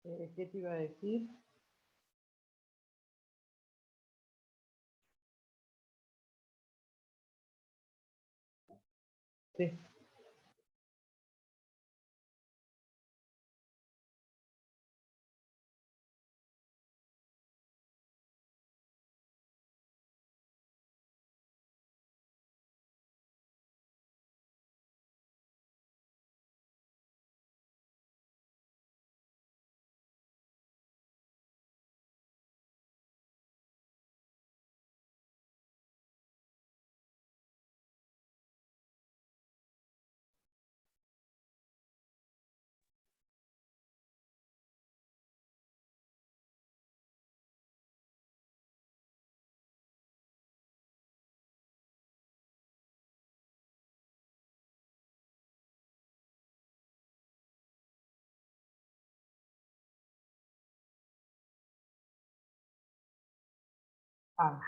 ¿Qué te iba a decir? Sí. Ah.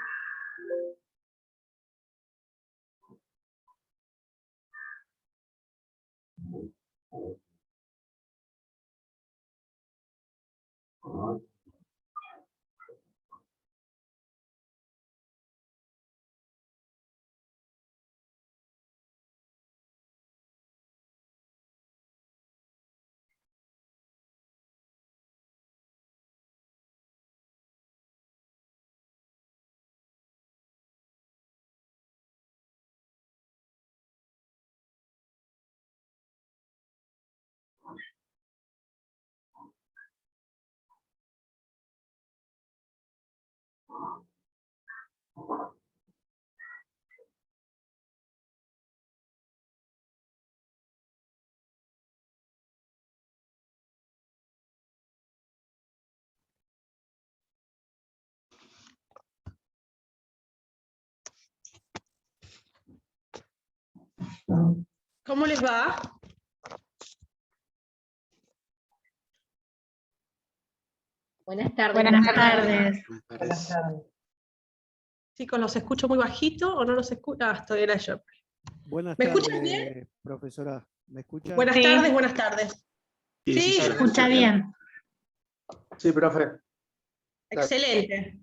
¿Cómo les va? Buenas tardes. Buenas tardes. Buenas tardes. Chicos, ¿los escucho muy bajito o no los escucho? Ah, estoy era yo. Buenas ¿Me tardes, escuchan bien? profesora. ¿Me escucha? Buenas Sí. tardes, buenas tardes. Sí, Sí, Se escucha bien. Sí, profe. excelente.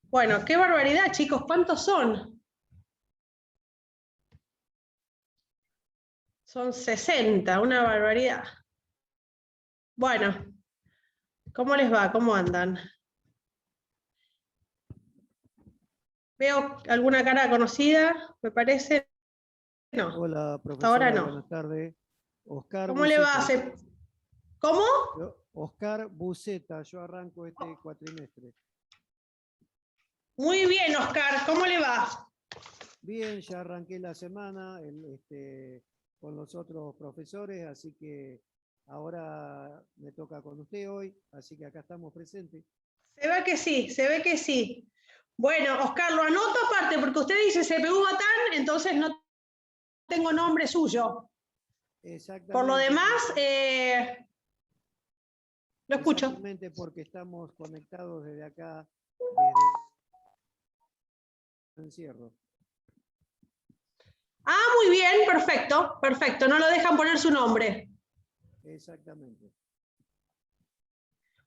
Bueno, qué barbaridad, chicos, ¿cuántos son? Son 60, una barbaridad. Bueno, ¿cómo les va? ¿Cómo andan? Veo alguna cara conocida, me parece. No, Hola, hasta profesora. ahora no. Buenas tardes. Oscar ¿Cómo le va? Buceta. ¿Cómo? Oscar Buceta. Yo arranco este cuatrimestre. Muy bien, Oscar, ¿cómo le va? Bien, ya arranqué la semana con los otros profesores, así que ahora me toca con usted hoy, así que acá estamos presentes. Se ve que sí, se ve que sí. Bueno, Oscar, lo anoto aparte, porque usted dice CPU Batán, entonces no tengo nombre suyo. Exactamente. Por lo demás, lo escucho. Exactamente, porque estamos conectados desde acá, desde el encierro. Ah, muy bien, perfecto, perfecto. No lo dejan poner su nombre. Exactamente.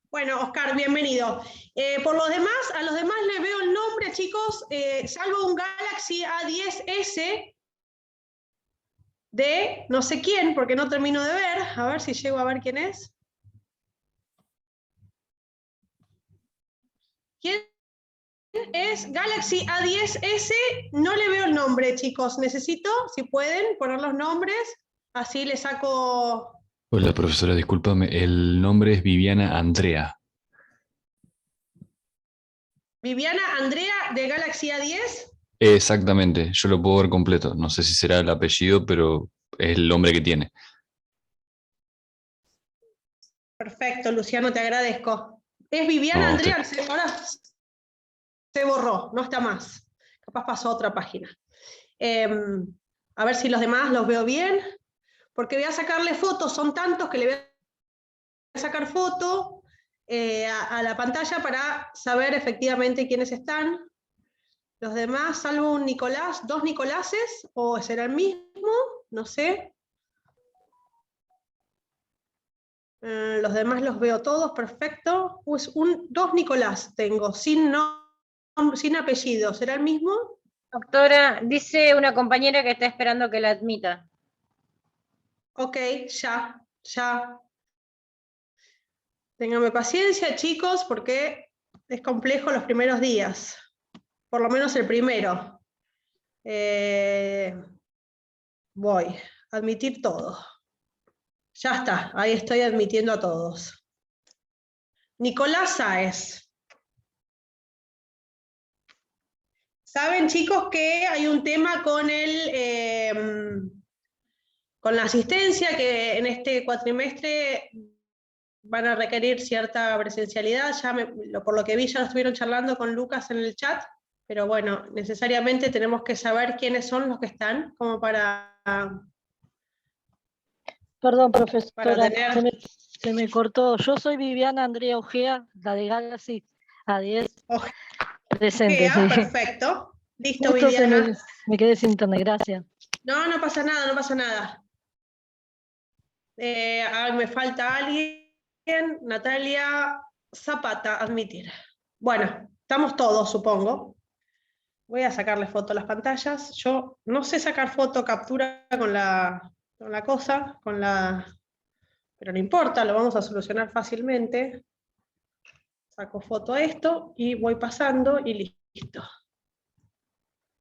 Bueno, Oscar, bienvenido. Por los demás, a los demás les veo el nombre, chicos, salvo un Galaxy A10S de no sé quién, porque no termino de ver. A ver si llego a ver quién es. ¿Quién es Galaxy A10S? No le veo el nombre, chicos. Necesito, si pueden, poner los nombres. Así le saco... Hola, profesora, discúlpame. El nombre es Viviana Andrea. Viviana Andrea de Galaxy A10. Exactamente, yo lo puedo ver completo. No sé si será el apellido, pero es el nombre que tiene. Perfecto, Luciano, te agradezco. Es Viviana No, Andrea, ahora se borró, no está más. Capaz pasó a otra página. A ver si los demás los veo bien, porque voy a sacarle fotos, son tantos que le voy a sacar foto a la pantalla para saber efectivamente quiénes están. Los demás, salvo un Nicolás, dos Nicoláses, o será el mismo, no sé. Los demás los veo todos, perfecto. Pues dos Nicolás tengo, sin apellido. ¿Será el mismo? Doctora, dice una compañera que está esperando que la admita. Ok, ya. Ténganme paciencia, chicos, porque es complejo los primeros días. Por lo menos el primero. Voy a admitir todo. Ya está, ahí estoy admitiendo a todos. Nicolás Sáez. Saben, chicos, que hay un tema con con la asistencia, que en este cuatrimestre van a requerir cierta presencialidad. Ya por lo que vi, ya lo estuvieron charlando con Lucas en el chat, pero bueno, necesariamente tenemos que saber quiénes son los que están, como para Perdón, profesora, tener... se me cortó. Yo soy Viviana Andrea Ojea, la de Galaxy A10. Presente, sí. Perfecto. Listo, Justo Viviana. me quedé sin internet, gracias. No, no pasa nada, no pasa nada. Me falta alguien. Natalia Zapata, admitir. Bueno, estamos todos, supongo. Voy a sacarle foto a las pantallas. Yo no sé sacar foto, captura con la cosa, pero no importa, lo vamos a solucionar fácilmente. Saco foto a esto y voy pasando y listo.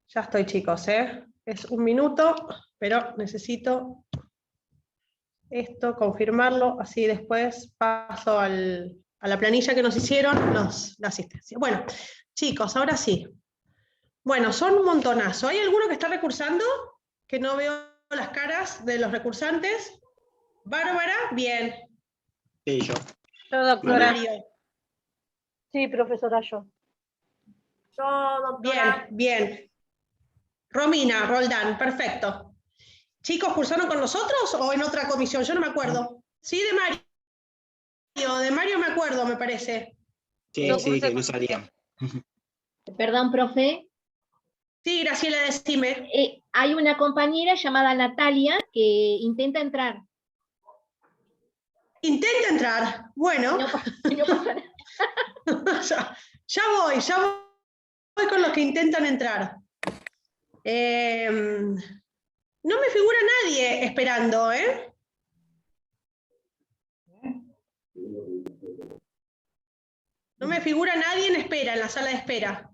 Ya estoy, chicos, ¿eh? Es un minuto, pero necesito esto, confirmarlo, así después paso a la planilla que nos hicieron la asistencia. Bueno, chicos, ahora sí. Bueno, son un montonazo. ¿Hay alguno que está recursando? Que no veo las caras de los recursantes. Bárbara, bien. Sí, yo. Yo, doctora. Mario. Sí, profesora, yo. Bien. Romina, Roldán, perfecto. ¿Chicos cursaron con nosotros o en otra comisión? Yo no me acuerdo. Sí, de Mario me acuerdo, me parece. Sí, que no salían. Perdón, profe. Sí, Graciela, decime. Hay una compañera llamada Natalia que intenta entrar. Intenta entrar. Bueno. No pasa nada. ya voy con los que intentan entrar. No me figura nadie esperando, ¿eh? No me figura nadie en espera, en la sala de espera.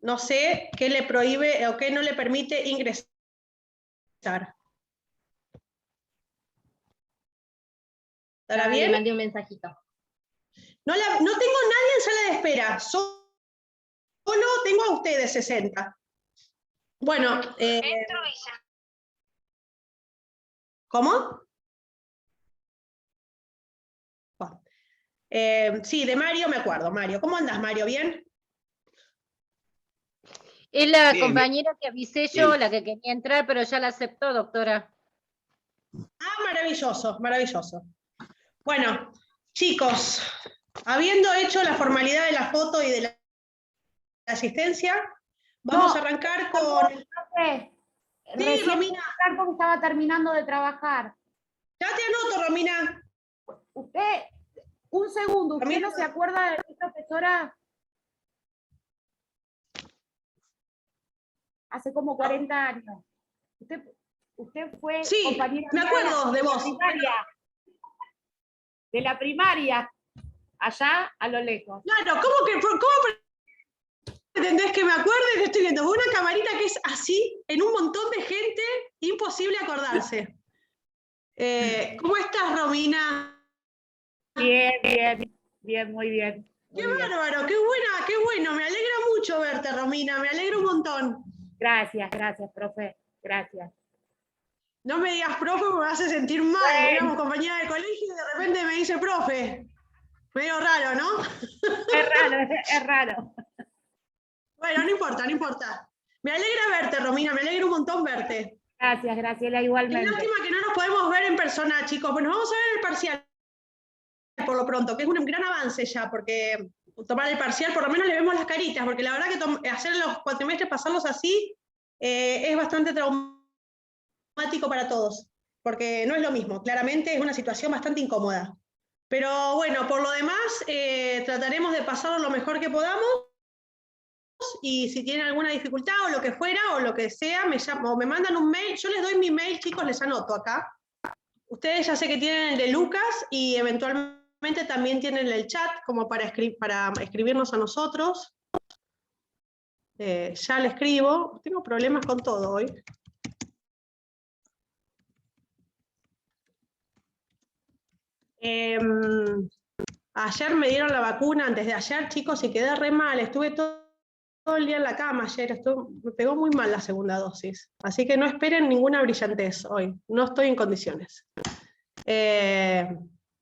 No sé qué le prohíbe o qué no le permite ingresar. ¿Estará bien? Le mandé un mensajito. No tengo nadie en sala de espera. Solo tengo a ustedes 60. Bueno. ¿Cómo? Bueno. Sí, de Mario me acuerdo. Mario, ¿cómo andas, Mario? ¿Bien? Es la Bien, compañera que avisé yo, bien. la que quería entrar, pero ya la aceptó, doctora. Ah, maravilloso, maravilloso. Bueno, chicos, habiendo hecho la formalidad de la foto y de la asistencia, vamos a arrancar con... Sí, Romina. Porque estaba terminando de trabajar. Ya te anoto, Romina. Usted, un segundo, ¿usted Romina, no se acuerda de mi profesora? Hace como 40 años. Usted fue Sí, compañera me mía acuerdo de vos. De la primaria, allá a lo lejos. Claro, ¿cómo pretendés que me acuerde? Te estoy viendo una camarita que es así, en un montón de gente, imposible acordarse. ¿Cómo estás, Romina? Bien, muy bien. Qué bárbaro, qué buena, qué bueno. Me alegra mucho verte, Romina, me alegra un montón. Gracias, profe, gracias. No me digas profe porque me hace sentir mal. Bueno. Éramos compañeras de colegio y de repente me dice profe. Medio raro, ¿no? Es raro. Bueno, no importa. Me alegra verte, Romina, me alegra un montón verte. Gracias, Graciela, Qué igualmente. lástima que no nos podemos ver en persona, chicos. Bueno, vamos a ver el parcial por lo pronto, que es un gran avance ya, porque tomar el parcial por lo menos le vemos las caritas, porque la verdad que hacer los cuatrimestres, pasarlos así, es bastante traumático para todos. porque no es lo mismo, claramente es una situación bastante incómoda. Pero bueno, por lo demás, trataremos de pasarlo lo mejor que podamos, y si tienen alguna dificultad o lo que fuera, o lo que sea, me llaman, o me mandan un mail. Yo les doy mi mail, chicos, les anoto acá. Ustedes ya sé que tienen el de Lucas, y eventualmente también tienen el chat, como para escribirnos a nosotros. Ya le escribo, tengo problemas con todo hoy. Ayer me dieron la vacuna, antes de ayer, chicos, y quedé re mal, estuve todo el día en la cama ayer, me pegó muy mal la segunda dosis, así que no esperen ninguna brillantez hoy, no estoy en condiciones.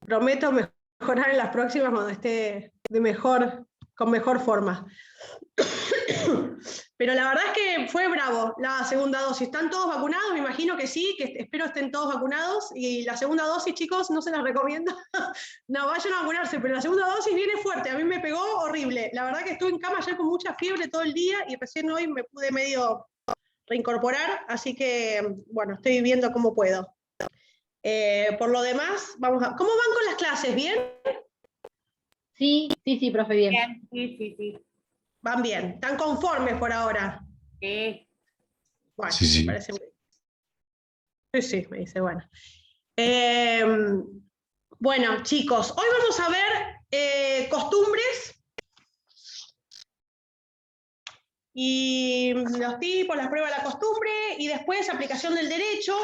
Prometo mejorar en las próximas cuando esté con mejor forma. Pero la verdad es que fue bravo la segunda dosis. ¿Están todos vacunados? Me imagino que sí, que espero estén todos vacunados. Y la segunda dosis, chicos, no se las recomiendo. No, vayan a vacunarse, pero la segunda dosis viene fuerte. A mí me pegó horrible. La verdad que estuve en cama ayer con mucha fiebre todo el día, y recién hoy me pude medio reincorporar, así que, bueno, estoy viendo cómo puedo. Por lo demás, ¿cómo van con las clases? ¿Bien? Sí, profe, bien. Bien, sí. Van bien. ¿Están conformes por ahora? Sí. Bueno, Sí. me parece muy bien. Sí, me dice, bueno. Bueno, chicos, hoy vamos a ver costumbres y los tipos, las pruebas de la costumbre, y después aplicación del derecho,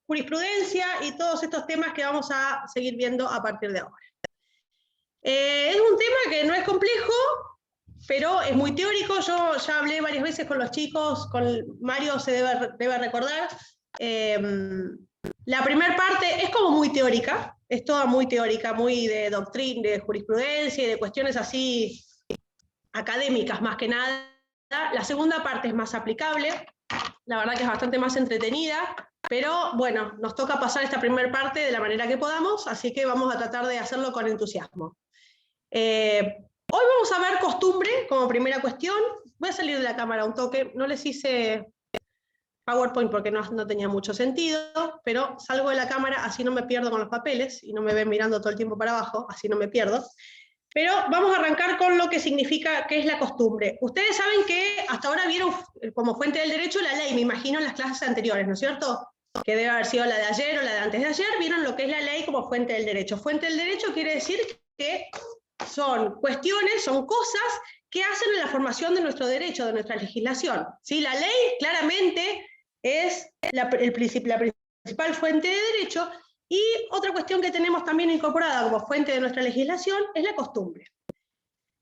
jurisprudencia y todos estos temas que vamos a seguir viendo a partir de ahora. Es un tema que no es complejo, pero es muy teórico. Yo ya hablé varias veces con los chicos, con Mario se debe recordar. La primera parte es como muy teórica, es toda muy teórica, muy de doctrina, de jurisprudencia y de cuestiones así académicas más que nada. La segunda parte es más aplicable, la verdad que es bastante más entretenida, pero bueno, nos toca pasar esta primera parte de la manera que podamos, así que vamos a tratar de hacerlo con entusiasmo. Hoy vamos a ver costumbre como primera cuestión. Voy a salir de la cámara un toque, no les hice PowerPoint porque no tenía mucho sentido, pero salgo de la cámara, así no me pierdo con los papeles, y no me ven mirando todo el tiempo para abajo, así no me pierdo. Pero vamos a arrancar con lo que significa, qué es la costumbre. Ustedes saben que hasta ahora vieron como fuente del derecho la ley, me imagino, en las clases anteriores, ¿no es cierto? Que debe haber sido la de ayer o la de antes de ayer, vieron lo que es la ley como fuente del derecho. Fuente del derecho quiere decir que son cuestiones, son cosas que hacen en la formación de nuestro derecho, de nuestra legislación. ¿Sí? La ley claramente es la principal fuente de derecho, y otra cuestión que tenemos también incorporada como fuente de nuestra legislación es la costumbre.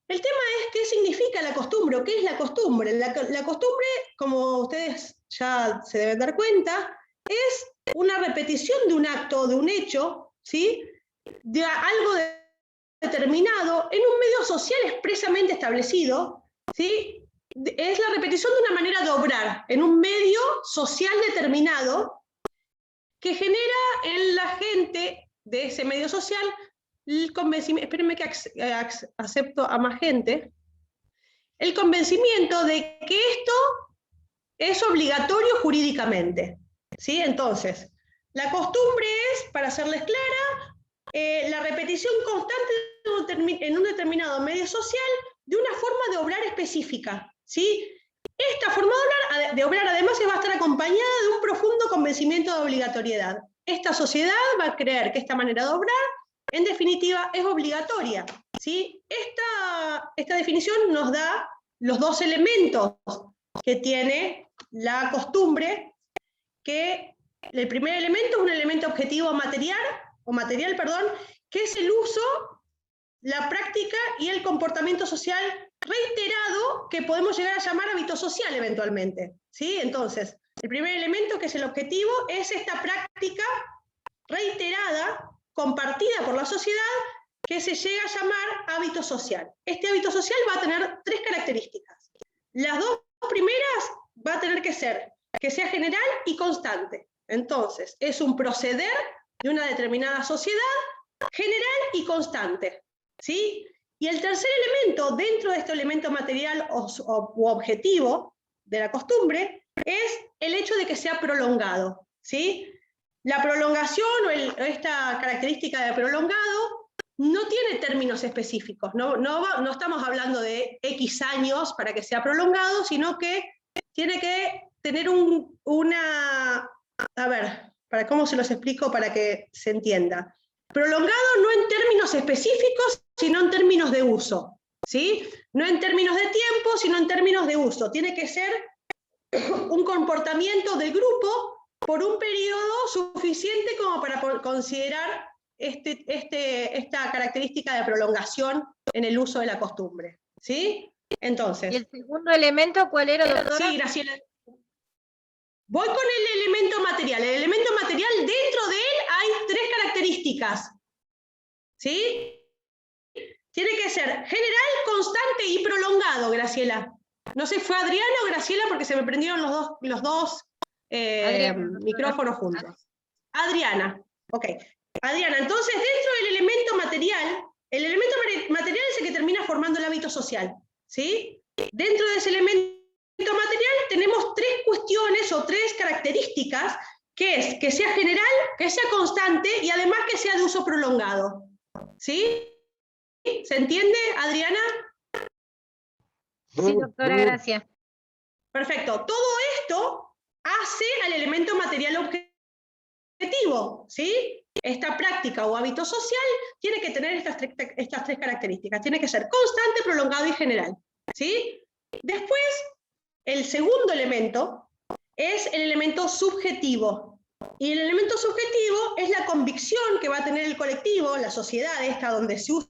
El tema es qué significa la costumbre, o qué es la costumbre. La costumbre, como ustedes ya se deben dar cuenta, es una repetición de un acto, de un hecho, ¿sí? De algo determinado en un medio social expresamente establecido, ¿sí? Es la repetición de una manera de obrar en un medio social determinado que genera en la gente de ese medio social el convencimiento, espérenme que acepto a más gente, el convencimiento de que esto es obligatorio jurídicamente, ¿sí? Entonces, la costumbre es, para hacerles clara, la repetición constante en un determinado medio social de una forma de obrar específica, ¿sí? Esta forma de obrar además va a estar acompañada de un profundo convencimiento de obligatoriedad. Esta sociedad va a creer que esta manera de obrar, en definitiva, es obligatoria, ¿sí? Esta definición nos da los dos elementos que tiene la costumbre, que el primer elemento es un elemento objetivo material, que es el uso, la práctica y el comportamiento social reiterado que podemos llegar a llamar hábito social eventualmente, ¿sí? Entonces, el primer elemento, que es el objetivo, es esta práctica reiterada, compartida por la sociedad, que se llega a llamar hábito social. Este hábito social va a tener tres características. Las dos primeras va a tener que ser que sea general y constante. Entonces, es un proceder de una determinada sociedad general y constante, ¿sí? Y el tercer elemento, dentro de este elemento material u objetivo de la costumbre, es el hecho de que sea prolongado, ¿sí? la prolongación o esta característica de prolongado no tiene términos específicos, no estamos hablando de X años para que sea prolongado, sino que tiene que tener a ver, ¿cómo se los explico para que se entienda? Prolongado no en términos específicos, sino en términos de uso, ¿sí? No en términos de tiempo, sino en términos de uso. Tiene que ser un comportamiento del grupo por un periodo suficiente como para considerar esta característica de prolongación en el uso de la costumbre, ¿sí? Entonces. ¿Y el segundo elemento cuál era, doctora? Sí, Graciela. Voy con el elemento material. El elemento material, dentro de él hay 3 características, ¿sí? Tiene que ser general, constante y prolongado, Graciela. No sé, ¿fue Adriana o Graciela? Porque se me prendieron los dos micrófonos juntos. Adriana, ok. Adriana, entonces dentro del elemento material, el elemento material es el que termina formando el hábito social, ¿sí? Dentro de ese elemento material tenemos 3 cuestiones o 3 características, que es que sea general, que sea constante y además que sea de uso prolongado, ¿sí? ¿Se entiende, Adriana? Sí, doctora, gracias. Perfecto. Todo esto hace al elemento material objetivo, ¿sí? Esta práctica o hábito social tiene que tener estas 3 características. Tiene que ser constante, prolongado y general, ¿sí? Después, el segundo elemento es el elemento subjetivo. Y el elemento subjetivo es la convicción que va a tener el colectivo, la sociedad esta donde se usa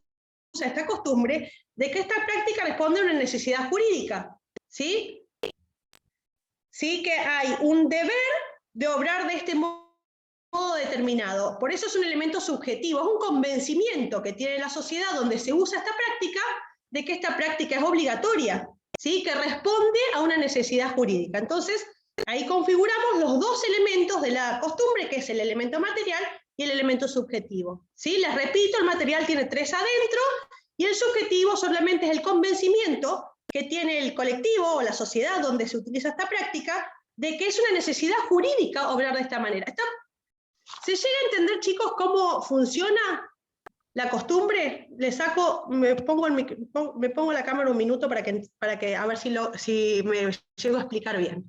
esta costumbre, de que esta práctica responde a una necesidad jurídica, ¿sí? Sí que hay un deber de obrar de este modo determinado. Por eso es un elemento subjetivo, es un convencimiento que tiene la sociedad donde se usa esta práctica, de que esta práctica es obligatoria, ¿sí? Que responde a una necesidad jurídica. Entonces, ahí configuramos los 2 elementos de la costumbre, que es el elemento material y el elemento subjetivo, ¿sí? Les repito, el material tiene 3 adentro, y el subjetivo solamente es el convencimiento que tiene el colectivo o la sociedad donde se utiliza esta práctica, de que es una necesidad jurídica obrar de esta manera. ¿Se llega a entender, chicos, cómo funciona la costumbre? Me pongo la cámara un minuto para que a ver si me llego a explicar bien.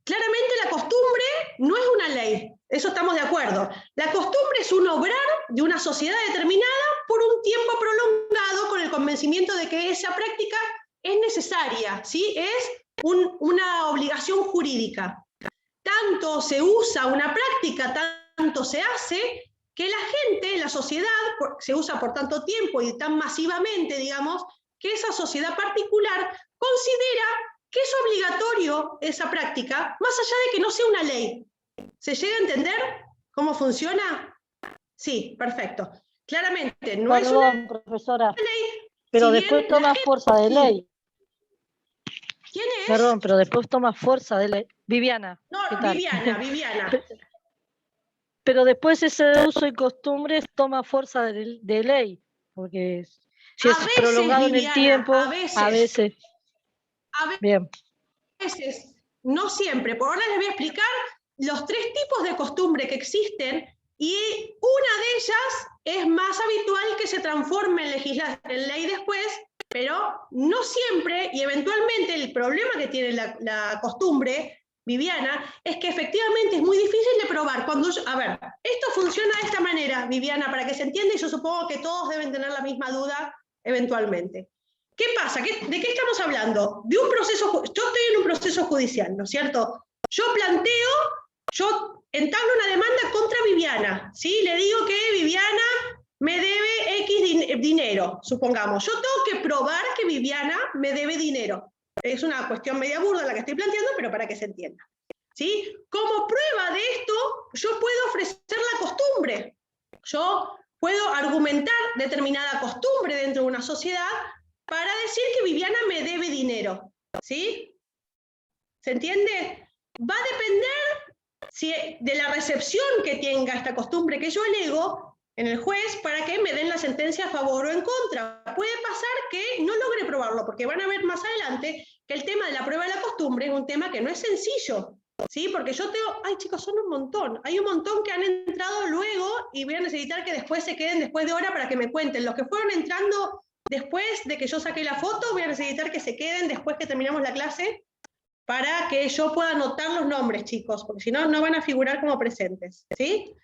Claramente la costumbre no es una ley, eso estamos de acuerdo. La costumbre es un obrar de una sociedad determinada por un tiempo prolongado con el convencimiento de que esa práctica es necesaria, ¿sí? Es una obligación jurídica. Tanto se usa una práctica, tanto se hace, que la gente, la sociedad, se usa por tanto tiempo y tan masivamente, digamos, que esa sociedad particular considera que es obligatorio esa práctica, más allá de que no sea una ley. ¿Se llega a entender cómo funciona? Sí, perfecto. Claramente, no es una ley, profesora, pero si después bien toma fuerza de ley. ¿Quién es? Perdón, pero después toma fuerza de ley. Viviana. No, ¿qué tal? Viviana. Pero después ese uso y costumbres toma fuerza de ley, porque si es prolongado en el tiempo, a veces. Bien. A veces, no siempre. Por ahora les voy a explicar los 3 tipos de costumbre que existen, y una de ellas es más habitual que se transforme en ley después, pero no siempre, y eventualmente el problema que tiene la costumbre, Viviana, es que efectivamente es muy difícil de probar. A ver, esto funciona de esta manera, Viviana, para que se entienda, y yo supongo que todos deben tener la misma duda eventualmente. ¿Qué pasa? ¿De qué estamos hablando? De un proceso, yo estoy en un proceso judicial, ¿no es cierto? Yo entablo una demanda contra Viviana, ¿sí? Le digo que Viviana me debe X dinero, supongamos. Yo tengo que probar que Viviana me debe dinero. Es una cuestión media burda la que estoy planteando, pero para que se entienda, ¿sí? Como prueba de esto, yo puedo ofrecer la costumbre. Yo puedo argumentar determinada costumbre dentro de una sociedad para decir que Viviana me debe dinero, ¿sí? ¿Se entiende? Va a depender de la recepción que tenga esta costumbre que yo alego en el juez para que me den la sentencia a favor o en contra. Puede pasar que no logre probarlo, porque van a ver más adelante que el tema de la prueba de la costumbre es un tema que no es sencillo, ¿sí? Porque yo tengo, ay chicos, son un montón, hay un montón que han entrado luego y voy a necesitar que después se queden después de hora para que me cuenten. Los que fueron entrando después de que yo saqué la foto, voy a necesitar que se queden después que terminamos la clase para que yo pueda anotar los nombres, chicos, porque si no, no van a figurar como presentes, ¿sí?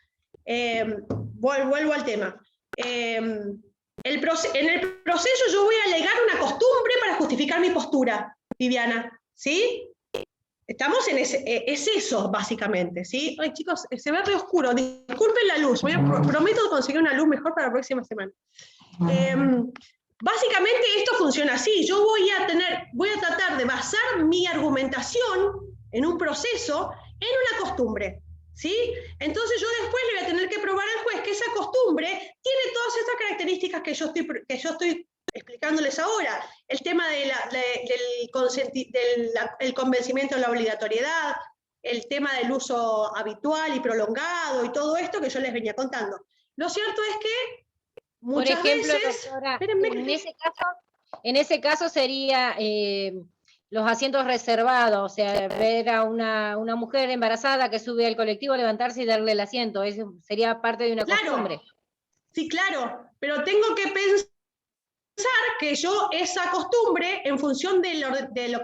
Vuelvo al tema. En el proceso yo voy a alegar una costumbre para justificar mi postura, Viviana, ¿sí? Estamos en ese, es eso, básicamente, ¿sí? Ay, chicos, se ve re oscuro, disculpen la luz, prometo conseguir una luz mejor para la próxima semana. Básicamente esto funciona así, yo voy a tratar de basar mi argumentación en un proceso, en una costumbre, ¿sí? Entonces yo después le voy a tener que probar al juez que esa costumbre tiene todas estas características que yo estoy explicándoles ahora. El tema del convencimiento de la obligatoriedad, el tema del uso habitual y prolongado y todo esto que yo les venía contando. Lo cierto es que muchas Por ejemplo, veces, doctora, espérenme, en ese caso sería los asientos reservados, o sea, ver a una mujer embarazada que sube al colectivo, levantarse y darle el asiento, eso sería parte de una costumbre. Sí, claro, pero tengo que pensar que yo esa costumbre, en función de lo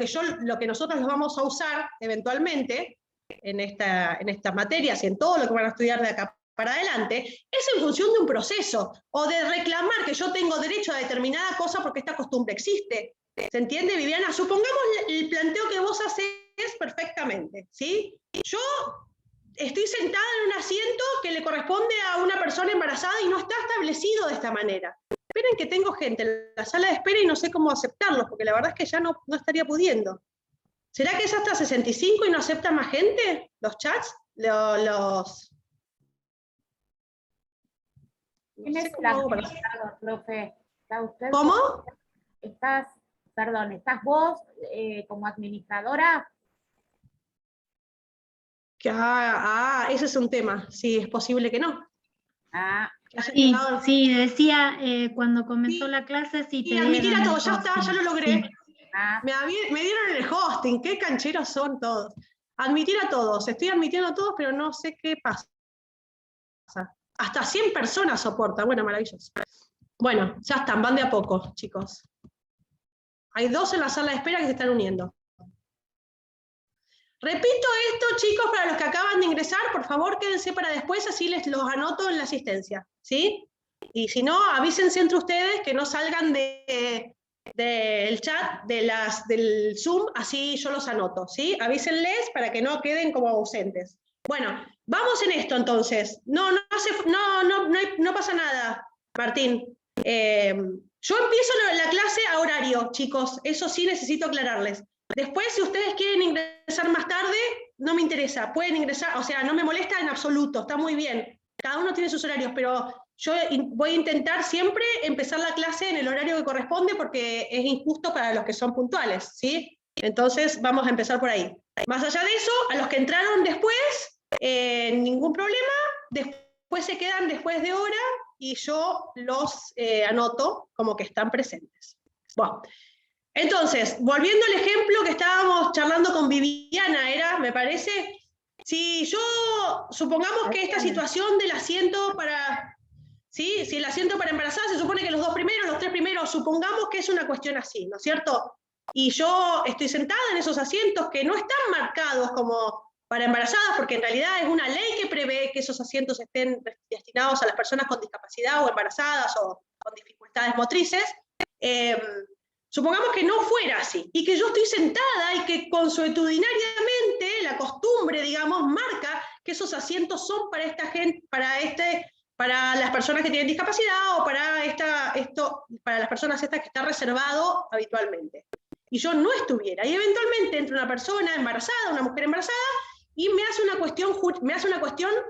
que nosotros los vamos a usar eventualmente en estas materias y en todo lo que van a estudiar de acá para adelante, es en función de un proceso, o de reclamar que yo tengo derecho a determinada cosa porque esta costumbre existe. ¿Se entiende, Viviana? Supongamos el planteo que vos haces perfectamente, ¿sí? Yo estoy sentada en un asiento que le corresponde a una persona embarazada y no está establecido de esta manera. Esperen que tengo gente en la sala de espera y no sé cómo aceptarlos, porque la verdad es que ya no estaría pudiendo. ¿Será que es hasta 65 y no acepta más gente? ¿Los chats? ¿Quién es el administrador, profe? ¿Está usted? ¿Cómo? ¿Estás vos como administradora? Ese es un tema. Sí, es posible que no. Sí, decía cuando comenzó la clase, sí te admitir a dieron todos, ya el está, ya hosting, lo logré. sí. Me dieron el hosting, qué cancheros son todos. Admitir a todos, estoy admitiendo a todos, pero no sé qué pasa. Hasta 100 personas soporta, bueno, maravilloso. Bueno, ya están, van de a poco, chicos. Hay 2 en la sala de espera que se están uniendo. Repito esto, chicos, para los que acaban de ingresar, por favor quédense para después, así les los anoto en la asistencia, ¿sí? Y si no, avísense entre ustedes que no salgan del chat, del Zoom, así yo los anoto, ¿sí? Avísenles para que no queden como ausentes. Bueno, vamos en esto entonces. No pasa nada, Martín. Yo empiezo la clase a horario, chicos, eso sí necesito aclararles. Después, si ustedes quieren ingresar más tarde, no me interesa, pueden ingresar, o sea, no me molesta en absoluto, está muy bien. Cada uno tiene sus horarios, pero yo voy a intentar siempre empezar la clase en el horario que corresponde porque es injusto para los que son puntuales, ¿sí? Entonces, vamos a empezar por ahí. Más allá de eso, a los que entraron después, ningún problema, después se quedan después de hora y yo los anoto como que están presentes. Bueno. Entonces, volviendo al ejemplo que estábamos charlando con Viviana, me parece, si supongamos que esta situación del asiento para, ¿sí? Si el asiento para embarazadas se supone que los 2 primeros, los 3 primeros, supongamos que es una cuestión así, ¿no es cierto? Y yo estoy sentada en esos asientos que no están marcados como para embarazadas, porque en realidad es una ley que prevé que esos asientos estén destinados a las personas con discapacidad o embarazadas o con dificultades motrices. Supongamos que no fuera así, y que yo estoy sentada y que consuetudinariamente la costumbre, digamos, marca que esos asientos son para esta gente, para las personas que tienen discapacidad o para las personas estas que está reservado habitualmente. Y yo no estuviera, y eventualmente entra una persona embarazada, una mujer embarazada, y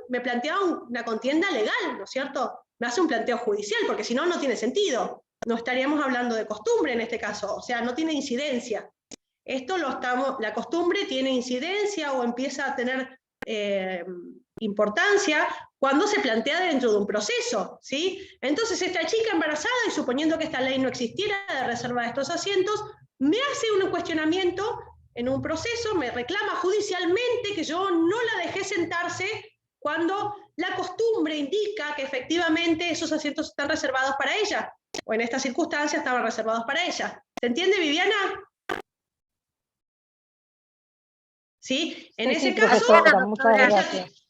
me plantea una contienda legal, ¿no es cierto? Me hace un planteo judicial, porque si no, no tiene sentido. No estaríamos hablando de costumbre en este caso, o sea, no tiene incidencia. La costumbre tiene incidencia o empieza a tener importancia cuando se plantea dentro de un proceso, ¿sí? Entonces esta chica embarazada, y suponiendo que esta ley no existiera de reserva de estos asientos, me hace un cuestionamiento en un proceso, me reclama judicialmente que yo no la dejé sentarse cuando la costumbre indica que efectivamente esos asientos están reservados para ella, o en esta circunstancia estaban reservados para ella. ¿Se entiende, Viviana? ¿Sí? En ese caso... profesora, muchas gracias.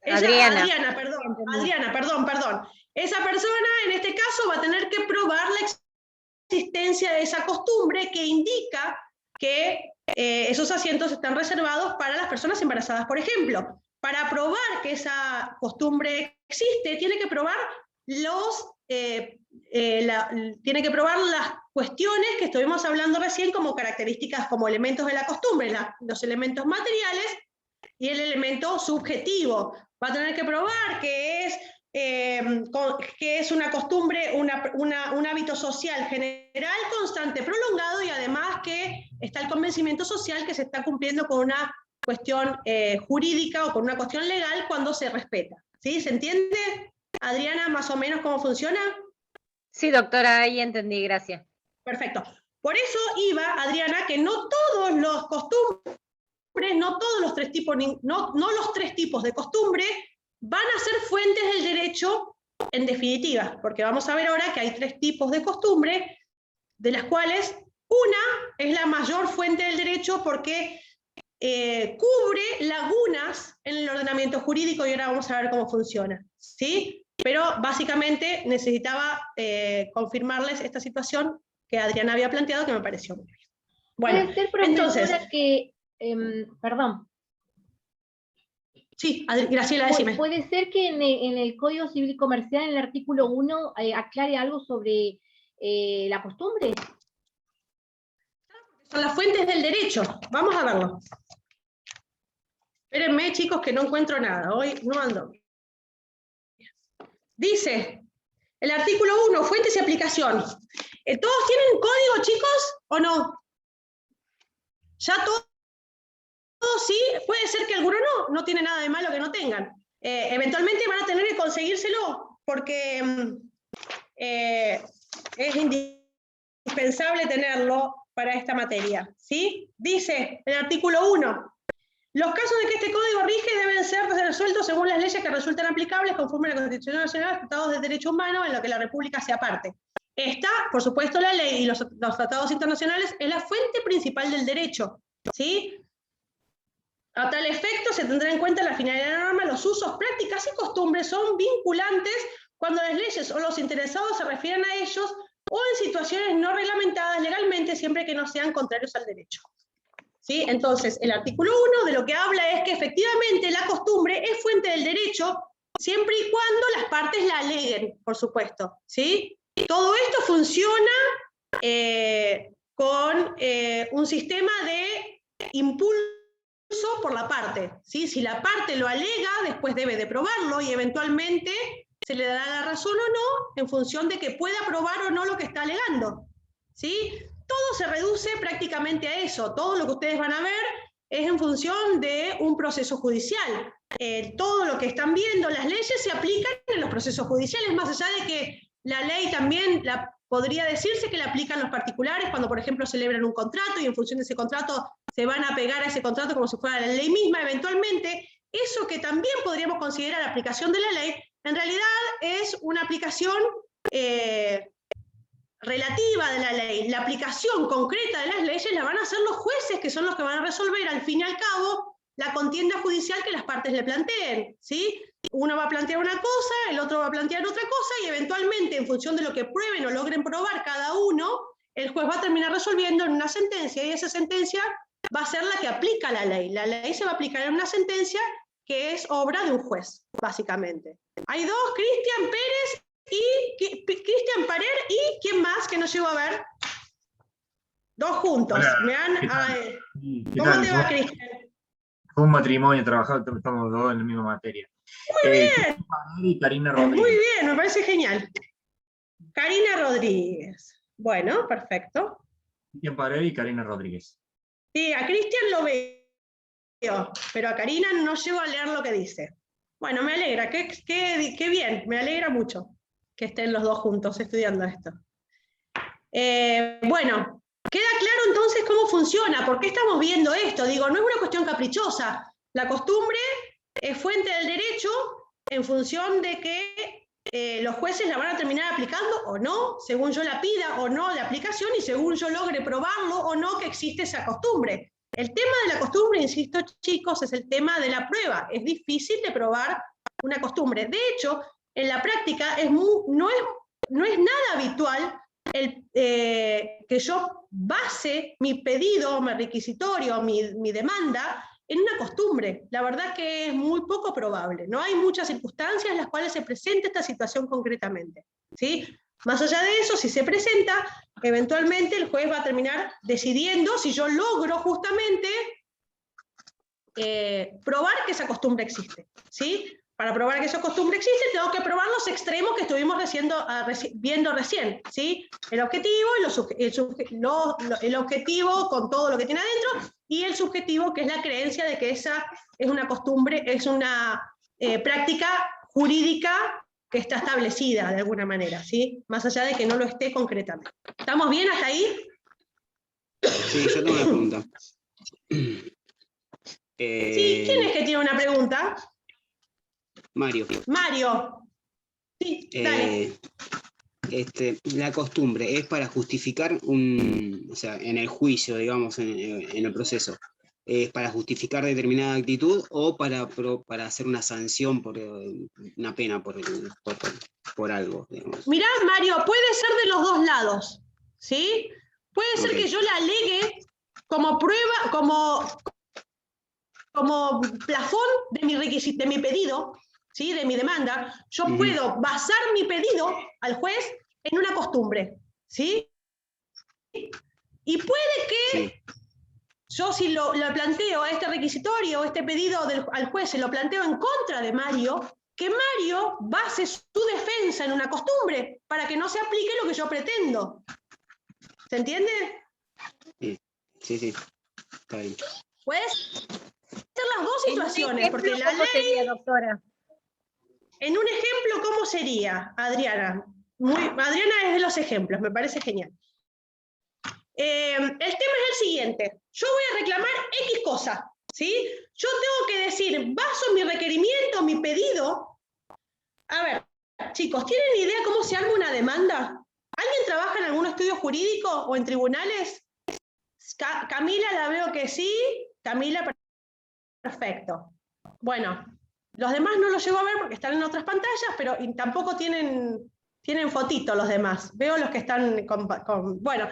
Adriana, perdón. Esa persona, en este caso, va a tener que probar la existencia de esa costumbre que indica que esos asientos están reservados para las personas embarazadas, por ejemplo. Para probar que esa costumbre existe, tiene que probar tiene que probar las cuestiones que estuvimos hablando recién como características, como elementos de la costumbre, los elementos materiales y el elemento subjetivo. Va a tener que probar que es una costumbre, un hábito social general, constante, prolongado, y además que está el convencimiento social que se está cumpliendo con una cuestión jurídica o con una cuestión legal cuando se respeta. ¿Sí? ¿Se entiende, Adriana, más o menos cómo funciona? Sí, doctora, ahí entendí, gracias. Perfecto. Por eso iba, Adriana, que no todos los costumbres, no todos los tres tipos, no los tres tipos de costumbre van a ser fuentes del derecho en definitiva, porque vamos a ver ahora que hay tres tipos de costumbre, de las cuales una es la mayor fuente del derecho porque cubre lagunas en el ordenamiento jurídico, y ahora vamos a ver cómo funciona, ¿sí? Pero básicamente necesitaba confirmarles esta situación que Adriana había planteado, que me pareció muy bien. Bueno, puede ser, profesora, entonces... que, perdón. Sí, Graciela, decime. ¿Puede ser que en el Código Civil y Comercial, en el artículo 1, aclare algo sobre la costumbre? Son las fuentes del derecho. Vamos a verlo. Espérenme, chicos, que no encuentro nada. Hoy no ando. Dice, el artículo 1, fuentes y aplicación. ¿Todos tienen código, chicos, o no? ¿Ya todos sí? Puede ser que algunos no tiene nada de malo que no tengan. Eventualmente van a tener que conseguírselo, porque es indispensable tenerlo para esta materia, ¿sí? Dice el artículo 1, los casos de que este código rige deben ser resueltos según las leyes que resultan aplicables conforme a la Constitución Nacional, los tratados de derechos humanos en lo que la República sea parte. Esta, por supuesto, la ley y los tratados internacionales es la fuente principal del derecho, ¿sí? A tal efecto, se tendrá en cuenta la finalidad de la norma, los usos, prácticas y costumbres son vinculantes cuando las leyes o los interesados se refieren a ellos o en situaciones no reglamentadas legalmente, siempre que no sean contrarios al derecho. ¿Sí? Entonces, el artículo 1 de lo que habla es que efectivamente la costumbre es fuente del derecho, siempre y cuando las partes la aleguen, por supuesto. ¿Sí? Todo esto funciona con un sistema de impulso por la parte, ¿sí? Si la parte lo alega, después debe de probarlo y eventualmente se le dará la razón o no en función de que pueda probar o no lo que está alegando, ¿sí? Todo se reduce prácticamente a eso. Todo lo que ustedes van a ver es en función de un proceso judicial. Todo lo que están viendo, las leyes se aplican en los procesos judiciales, más allá de que la ley también podría decirse que la aplican los particulares cuando, por ejemplo, celebran un contrato y en función de ese contrato se van a pegar a ese contrato como si fuera la ley misma. Eventualmente, eso que también podríamos considerar aplicación de la ley, en realidad es una aplicación relativa de la ley. La aplicación concreta de las leyes la van a hacer los jueces, que son los que van a resolver al fin y al cabo la contienda judicial que las partes le planteen, ¿sí? Uno va a plantear una cosa, el otro va a plantear otra cosa, y eventualmente, en función de lo que prueben o logren probar cada uno, el juez va a terminar resolviendo en una sentencia, y esa sentencia va a ser la que aplica la ley. La ley se va a aplicar en una sentencia que es obra de un juez, básicamente. Hay dos, Cristian Pérez y Cristian Parer, y ¿quién más que no llego a ver? Dos juntos. Hola, ¿Cómo te va, Cristian? Fue un matrimonio, trabajado, estamos dos en la misma materia. Muy bien. Y Karina Rodríguez. Muy bien, me parece genial. Karina Rodríguez. Bueno, perfecto. Cristian Pared y Karina Rodríguez. Sí, a Cristian lo veo, pero a Karina no llego a leer lo que dice. Bueno, me alegra, qué bien, me alegra mucho que estén los dos juntos estudiando esto. Bueno, queda claro entonces cómo funciona, por qué estamos viendo esto. Digo, no es una cuestión caprichosa. La costumbre es fuente del derecho en función de que los jueces la van a terminar aplicando o no, según yo la pida o no la aplicación y según yo logre probarlo o no que existe esa costumbre. El tema de la costumbre, insisto chicos, es el tema de la prueba. Es difícil de probar una costumbre. De hecho, en la práctica no es nada habitual que yo base mi pedido, mi requisitorio, mi demanda en una costumbre. La verdad que es muy poco probable. No hay muchas circunstancias en las cuales se presente esta situación concretamente, ¿sí? Más allá de eso, si se presenta, eventualmente el juez va a terminar decidiendo si yo logro justamente probar que esa costumbre existe, ¿sí? Para probar que esa costumbre existe, tengo que probar los extremos que estuvimos viendo recién, ¿sí? El objetivo, el objetivo con todo lo que tiene adentro, y el subjetivo, que es la creencia de que esa es una costumbre, es una práctica jurídica que está establecida de alguna manera, ¿sí? Más allá de que no lo esté concretamente. ¿Estamos bien hasta ahí? Sí, yo tengo una pregunta. Sí, ¿quién es que tiene una pregunta? Mario. Mario. Sí, dale. La costumbre es para justificar o sea, en el juicio, digamos, en el proceso, ¿es para justificar determinada actitud o para hacer una sanción por una pena por algo, digamos? Mirá, Mario, puede ser de los dos lados, ¿sí? Puede ser que yo la alegue como prueba, como plafón de mi pedido, ¿sí? De mi demanda. Yo puedo basar mi pedido al juez en una costumbre, ¿sí? Y puede que yo, si lo planteo, este requisitorio, este pedido al juez, se lo planteo en contra de Mario, que Mario base su defensa en una costumbre para que no se aplique lo que yo pretendo. ¿Se entiende? Sí, está bien. Puede ser las dos situaciones, porque la ley... sería, doctora? En un ejemplo, ¿cómo sería, Adriana? Adriana es de los ejemplos, me parece genial. El tema es el siguiente. Yo voy a reclamar X cosa, ¿sí? Yo tengo que decir, baso mi requerimiento, mi pedido. A ver, chicos, ¿tienen idea cómo se arma una demanda? ¿Alguien trabaja en algún estudio jurídico o en tribunales? Camila, la veo que sí. Camila, perfecto. Bueno, los demás no los llego a ver porque están en otras pantallas, pero tampoco tienen fotitos los demás. Veo los que están con... Bueno,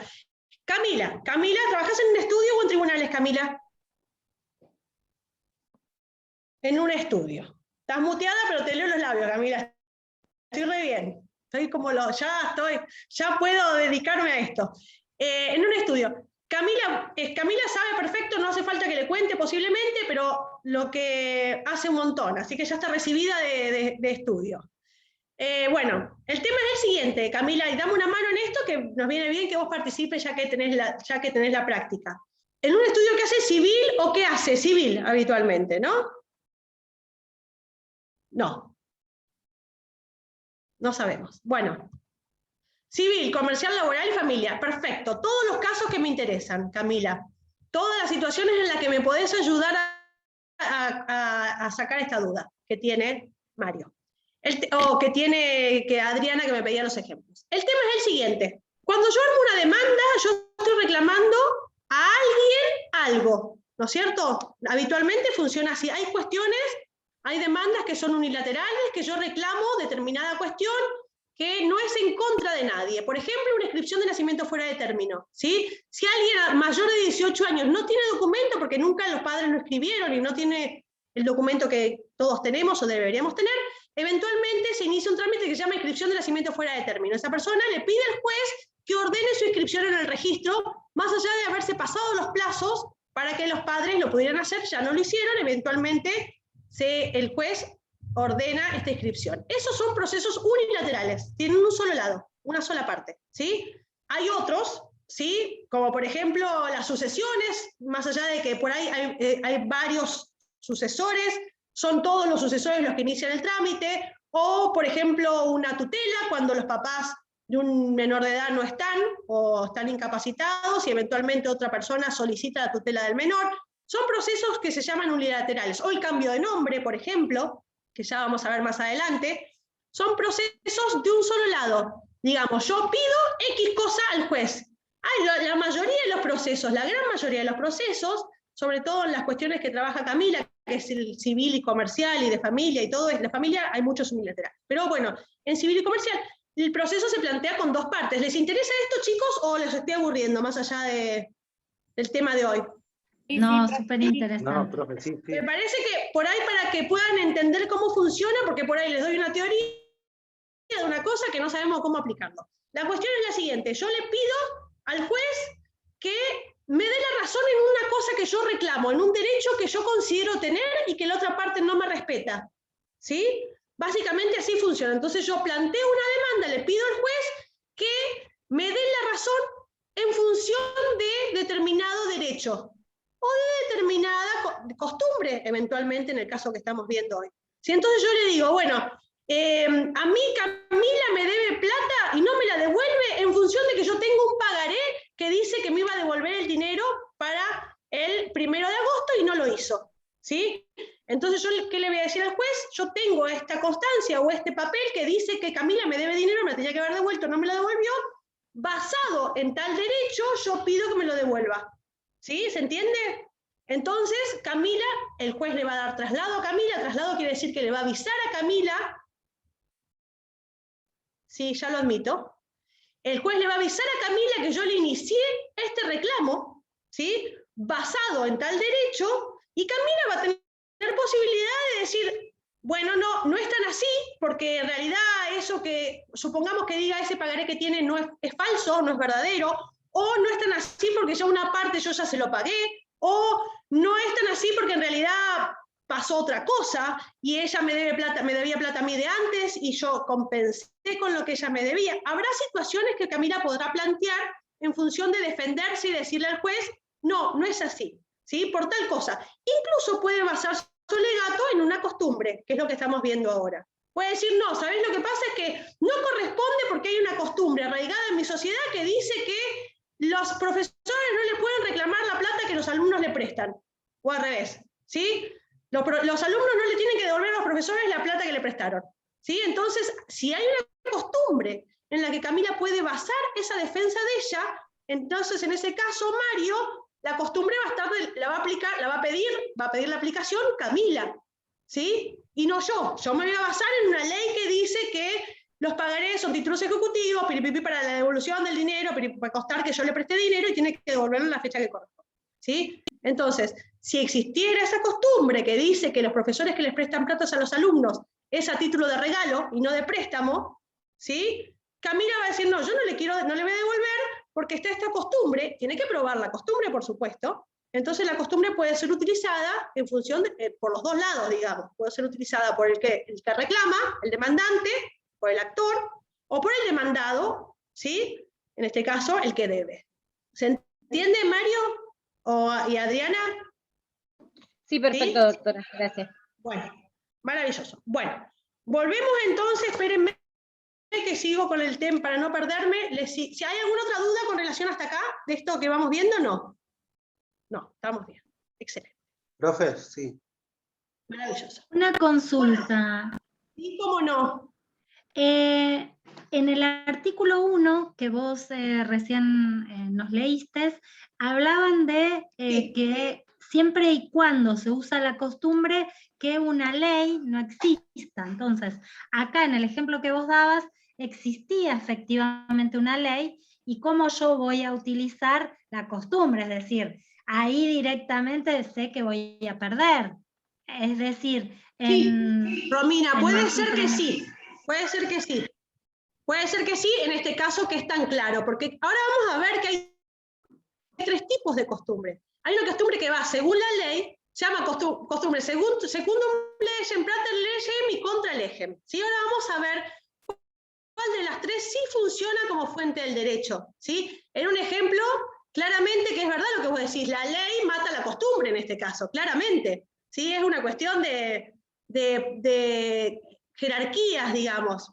Camila, ¿trabajás en un estudio o en tribunales, Camila? En un estudio. Estás muteada, pero te leo los labios, Camila. Estoy re bien. Estoy como ya puedo dedicarme a esto. En un estudio. Camila sabe perfecto, no hace falta que le cuente posiblemente, pero lo que hace un montón, así que ya está recibida de estudio. Bueno, el tema es el siguiente, Camila, y dame una mano en esto, que nos viene bien que vos participes ya que tenés la práctica. En un estudio que hace civil o que hace civil habitualmente, ¿no? No sabemos. Bueno. Civil, comercial, laboral y familia. Perfecto. Todos los casos que me interesan, Camila. Todas las situaciones en las que me podés ayudar a sacar esta duda que tiene Mario. O que tiene Adriana, que me pedía los ejemplos. El tema es el siguiente. Cuando yo armo una demanda, yo estoy reclamando a alguien algo, ¿no es cierto? Habitualmente funciona así. Hay demandas que son unilaterales, que yo reclamo determinada cuestión que no es en contra de nadie. Por ejemplo, una inscripción de nacimiento fuera de término, ¿sí? Si alguien mayor de 18 años no tiene documento porque nunca los padres lo escribieron y no tiene el documento que todos tenemos o deberíamos tener, eventualmente se inicia un trámite que se llama inscripción de nacimiento fuera de término. Esa persona le pide al juez que ordene su inscripción en el registro, más allá de haberse pasado los plazos para que los padres lo pudieran hacer, ya no lo hicieron, eventualmente el juez ordena esta inscripción. Esos son procesos unilaterales, tienen un solo lado, una sola parte, ¿sí? Hay otros, ¿sí? Como por ejemplo las sucesiones, más allá de que por ahí hay varios sucesores, son todos los sucesores los que inician el trámite, o por ejemplo una tutela, cuando los papás de un menor de edad no están, o están incapacitados, y eventualmente otra persona solicita la tutela del menor. Son procesos que se llaman unilaterales. O el cambio de nombre, por ejemplo, que ya vamos a ver más adelante, son procesos de un solo lado. Digamos, yo pido X cosa al juez. La mayoría de los procesos, la gran mayoría de los procesos, sobre todo en las cuestiones que trabaja Camila, que es el civil y comercial y de familia y todo, de familia hay muchos unilaterales. Pero bueno, en civil y comercial el proceso se plantea con dos partes. ¿Les interesa esto, chicos, o les estoy aburriendo más allá del tema de hoy? No, súper interesante. No, profe, sí, sí. Me parece que por ahí, para que puedan entender cómo funciona, porque por ahí les doy una teoría de una cosa que no sabemos cómo aplicarlo. La cuestión es la siguiente: yo le pido al juez que me dé la razón en una cosa que yo reclamo, en un derecho que yo considero tener y que la otra parte no me respeta. ¿Sí? Básicamente así funciona. Entonces yo planteo una demanda, le pido al juez que me dé la razón en función de determinado derecho o de determinada costumbre, eventualmente, en el caso que estamos viendo hoy. Si entonces yo le digo, bueno, a mí Camila me debe plata y no me la devuelve en función de que yo tengo un pagaré que dice que me iba a devolver el dinero para el 1 de agosto y no lo hizo. ¿Sí? Entonces yo, ¿qué le voy a decir al juez? Yo tengo esta constancia o este papel que dice que Camila me debe dinero, me la tenía que haber devuelto, no me lo devolvió. Basado en tal derecho, yo pido que me lo devuelva. ¿Sí? ¿Se entiende? Entonces, Camila, el juez le va a dar traslado a Camila. Traslado quiere decir que le va a avisar a Camila. Sí, ya lo admito. El juez le va a avisar a Camila que yo le inicié este reclamo, ¿sí? Basado en tal derecho, y Camila va a tener posibilidad de decir, bueno, no es tan así, porque en realidad eso que, supongamos que diga ese pagaré que tiene no es falso, no es verdadero, o no es tan así porque ya una parte yo ya se lo pagué, o no es tan así porque en realidad pasó otra cosa, y ella me debía plata a mí de antes, y yo compensé con lo que ella me debía. Habrá situaciones que Camila podrá plantear en función de defenderse y decirle al juez, no es así, ¿sí? Por tal cosa. Incluso puede basar su alegato en una costumbre, que es lo que estamos viendo ahora. Puede decir, no, ¿sabés lo que pasa? Es que no corresponde porque hay una costumbre arraigada en mi sociedad que dice que los profesores no le pueden reclamar la plata que los alumnos le prestan. O al revés, ¿sí? Los alumnos no le tienen que devolver a los profesores la plata que le prestaron. ¿Sí? Entonces, si hay una costumbre en la que Camila puede basar esa defensa de ella, entonces en ese caso, Mario, la costumbre va a estar, va a pedir la aplicación Camila, ¿sí? Y no yo. Yo me voy a basar en una ley que dice que los pagarés son títulos ejecutivos, piripipi para la devolución del dinero, para constar que yo le presté dinero y tiene que devolverlo en la fecha que corresponde, ¿sí? Entonces, si existiera esa costumbre que dice que los profesores que les prestan platas a los alumnos es a título de regalo y no de préstamo, ¿sí? Camila va a decir, no, yo no le voy a devolver porque está esta costumbre, tiene que probar la costumbre, por supuesto. Entonces la costumbre puede ser utilizada en función por los dos lados, digamos. Puede ser utilizada por el que reclama, el demandante, por el actor, o por el demandado, ¿sí? En este caso, el que debe. ¿Se entiende, Mario y Adriana? Sí, perfecto, ¿sí? Doctora, gracias. Bueno, maravilloso. Bueno, volvemos entonces, espérenme que sigo con el tema para no perderme. Si hay alguna otra duda con relación hasta acá, de esto que vamos viendo, no. No, estamos bien. Excelente. Profe, sí. Maravilloso. Una consulta. ¿Y cómo no? En el artículo 1 que vos recién nos leíste, hablaban de que siempre y cuando se usa la costumbre que una ley no exista. Entonces, acá en el ejemplo que vos dabas, existía efectivamente una ley, y cómo yo voy a utilizar la costumbre, es decir, ahí directamente sé que voy a perder. Es decir, sí, Romina, puede ser que sí. Puede ser que sí. Puede ser que sí, en este caso que es tan claro, porque ahora vamos a ver que hay tres tipos de costumbre. Hay una costumbre que va según la ley, se llama costumbre secundum legem, prater legem y contra legem. ¿Sí? Ahora vamos a ver cuál de las tres sí funciona como fuente del derecho. ¿Sí? En un ejemplo, claramente que es verdad lo que vos decís, la ley mata la costumbre en este caso, claramente. ¿Sí? Es una cuestión de jerarquías, digamos.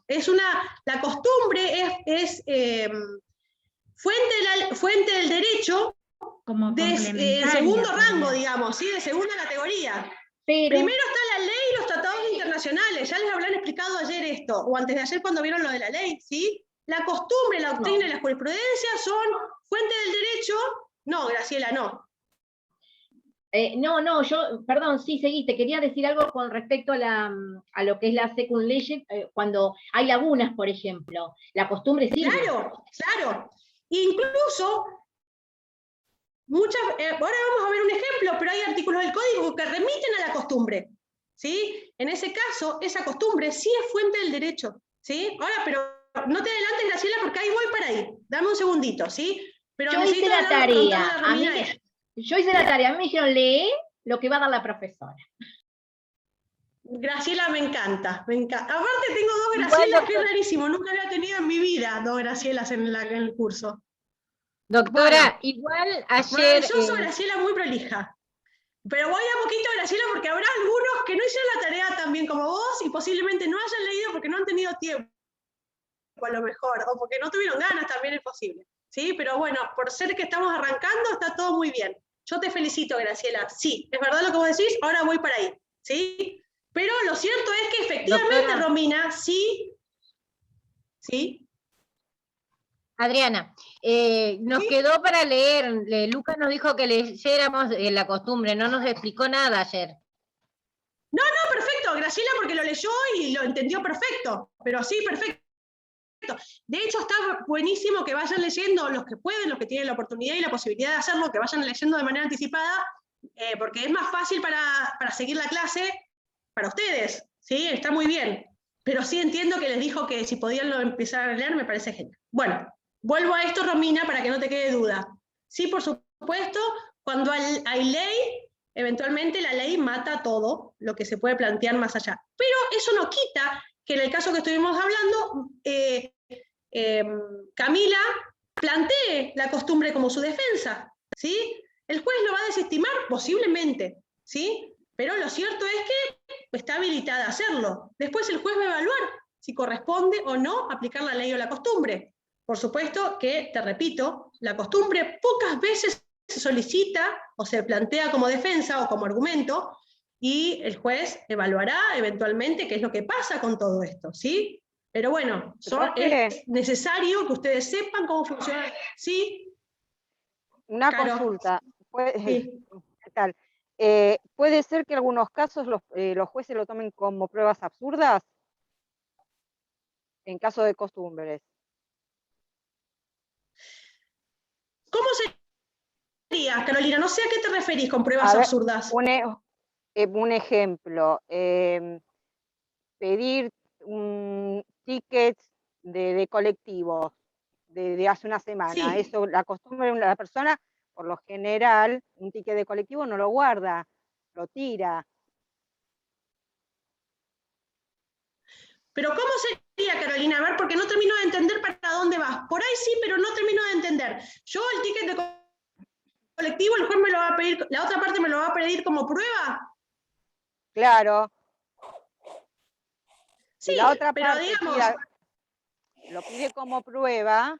La costumbre es fuente del derecho como de complementaria, segundo podría. rango, digamos, ¿sí? De segunda categoría. Pero, Primero está la ley y los tratados internacionales. Ya les habrán explicado ayer esto, o antes de ayer cuando vieron lo de la ley, ¿sí? La costumbre, la doctrina y la jurisprudencia son fuente del derecho. No, Graciela, no. no, yo, perdón, sí, seguí, te quería decir algo con respecto a lo que es la second legend, cuando hay lagunas, por ejemplo, la costumbre sirve. Claro. Incluso, ahora vamos a ver un ejemplo, pero hay artículos del código que remiten a la costumbre, ¿sí? En ese caso, esa costumbre sí es fuente del derecho, ¿sí? Ahora, pero no te adelantes, Graciela, porque ahí voy para ahí. Dame un segundito, ¿sí? Pero yo hice la tarea, a mí me dijeron, lee lo que va a dar la profesora. Graciela me encanta. Aparte tengo dos Gracielas, que es rarísimo, nunca había tenido en mi vida dos Gracielas en el curso. Doctora, igual ayer... Maravilloso, Graciela, muy prolija. Pero voy a poquito, Graciela, porque habrá algunos que no hicieron la tarea tan bien como vos y posiblemente no hayan leído porque no han tenido tiempo, a lo mejor, o porque no tuvieron ganas, también es posible. ¿Sí? Pero bueno, por ser que estamos arrancando, está todo muy bien. Yo te felicito, Graciela. Sí, es verdad lo que vos decís, ahora voy para ahí. ¿Sí? Pero lo cierto es que efectivamente, doctora Romina, sí. Adriana, nos quedó para leer, Lucas nos dijo que leyéramos la costumbre, no nos explicó nada ayer. No, perfecto, Graciela porque lo leyó y lo entendió perfecto, pero sí, perfecto. De hecho, está buenísimo que vayan leyendo los que pueden, los que tienen la oportunidad y la posibilidad de hacerlo, que vayan leyendo de manera anticipada, porque es más fácil para seguir la clase para ustedes, ¿sí? Está muy bien. Pero sí entiendo que les dijo que si podían empezar a leer, me parece genial. Bueno, vuelvo a esto, Romina, para que no te quede duda. Sí, por supuesto, cuando hay ley, eventualmente la ley mata todo lo que se puede plantear más allá. Pero eso no quita que en el caso que estuvimos hablando, Camila plantee la costumbre como su defensa, ¿sí? El juez lo va a desestimar posiblemente, ¿sí? Pero lo cierto es que está habilitada a hacerlo. Después el juez va a evaluar si corresponde o no aplicar la ley o la costumbre. Por supuesto que, te repito, la costumbre pocas veces se solicita o se plantea como defensa o como argumento, y el juez evaluará eventualmente qué es lo que pasa con todo esto, ¿sí? Pero bueno, es necesario que ustedes sepan cómo funciona. ¿Sí? Una Caro. consulta. Sí. ¿Qué tal? ¿Puede ser que en algunos casos los jueces lo tomen como pruebas absurdas? En caso de costumbres. ¿Cómo sería, Carolina? No sé a qué te referís con pruebas absurdas. Un ejemplo, pedir tickets de colectivos de hace una semana. Sí. Eso, la costumbre de la persona, por lo general, un ticket de colectivo no lo guarda, lo tira. Pero ¿cómo sería, Carolina? A ver, porque no termino de entender para dónde vas. Por ahí sí, pero no termino de entender. Yo el ticket de colectivo, el juez me lo va a pedir, la otra parte me lo va a pedir como prueba. Claro. Sí, la otra pero parte digamos... lo pide como prueba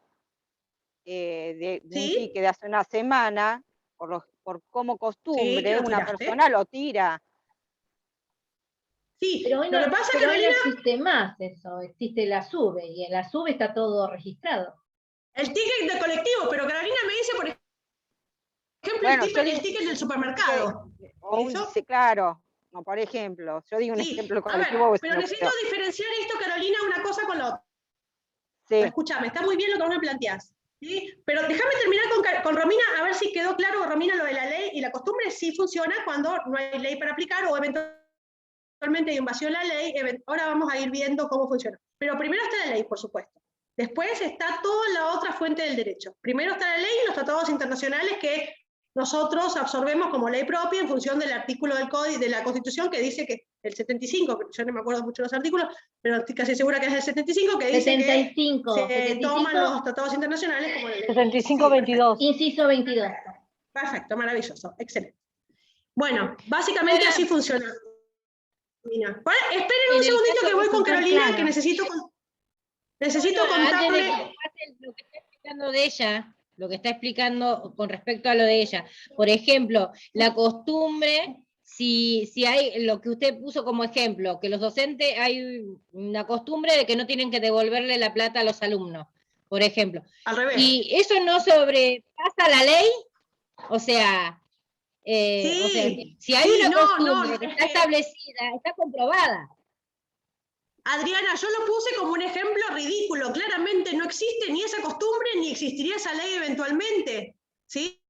de un ticket de hace una semana, por como costumbre, una persona lo tira. Sí, pero hoy no, lo que pasa, pero Carolina, hoy no existe más eso, existe la SUBE, y en la SUBE está todo registrado. El ticket de colectivo, pero Carolina me dice, por ejemplo, bueno, el ticket del supermercado. Sí, claro. No, por ejemplo, yo digo un ejemplo colectivo. A ver, pero necesito diferenciar esto, Carolina, una cosa con la otra. Sí. Escúchame, está muy bien lo que vos me planteás. ¿Sí? Pero déjame terminar con Romina, a ver si quedó claro, Romina, lo de la ley y la costumbre sí funciona cuando no hay ley para aplicar o eventualmente hay un vacío en la ley. Ahora vamos a ir viendo cómo funciona. Pero primero está la ley, por supuesto. Después está toda la otra fuente del derecho. Primero está la ley y los tratados internacionales que nosotros absorbemos como ley propia en función del artículo del Código de la Constitución que dice que el 75, que yo no me acuerdo mucho de los artículos, pero estoy casi segura que es el 75, que dice 75, que se toman los tratados internacionales como el 75-22. Inciso 22. Perfecto, maravilloso, excelente. Bueno, básicamente así funciona. Esperen un segundito que voy con Carolina, que necesito contarle. Lo que está explicando de ella, lo que está explicando con respecto a lo de ella. Por ejemplo, la costumbre, si hay lo que usted puso como ejemplo, que los docentes hay una costumbre de que no tienen que devolverle la plata a los alumnos, por ejemplo. Al revés. Y eso no sobrepasa la ley, o sea, si hay una costumbre que está establecida, está comprobada. Adriana, yo lo puse como un ejemplo ridículo. Claramente no existe ni esa costumbre, ni existiría esa ley eventualmente. ¿Sí?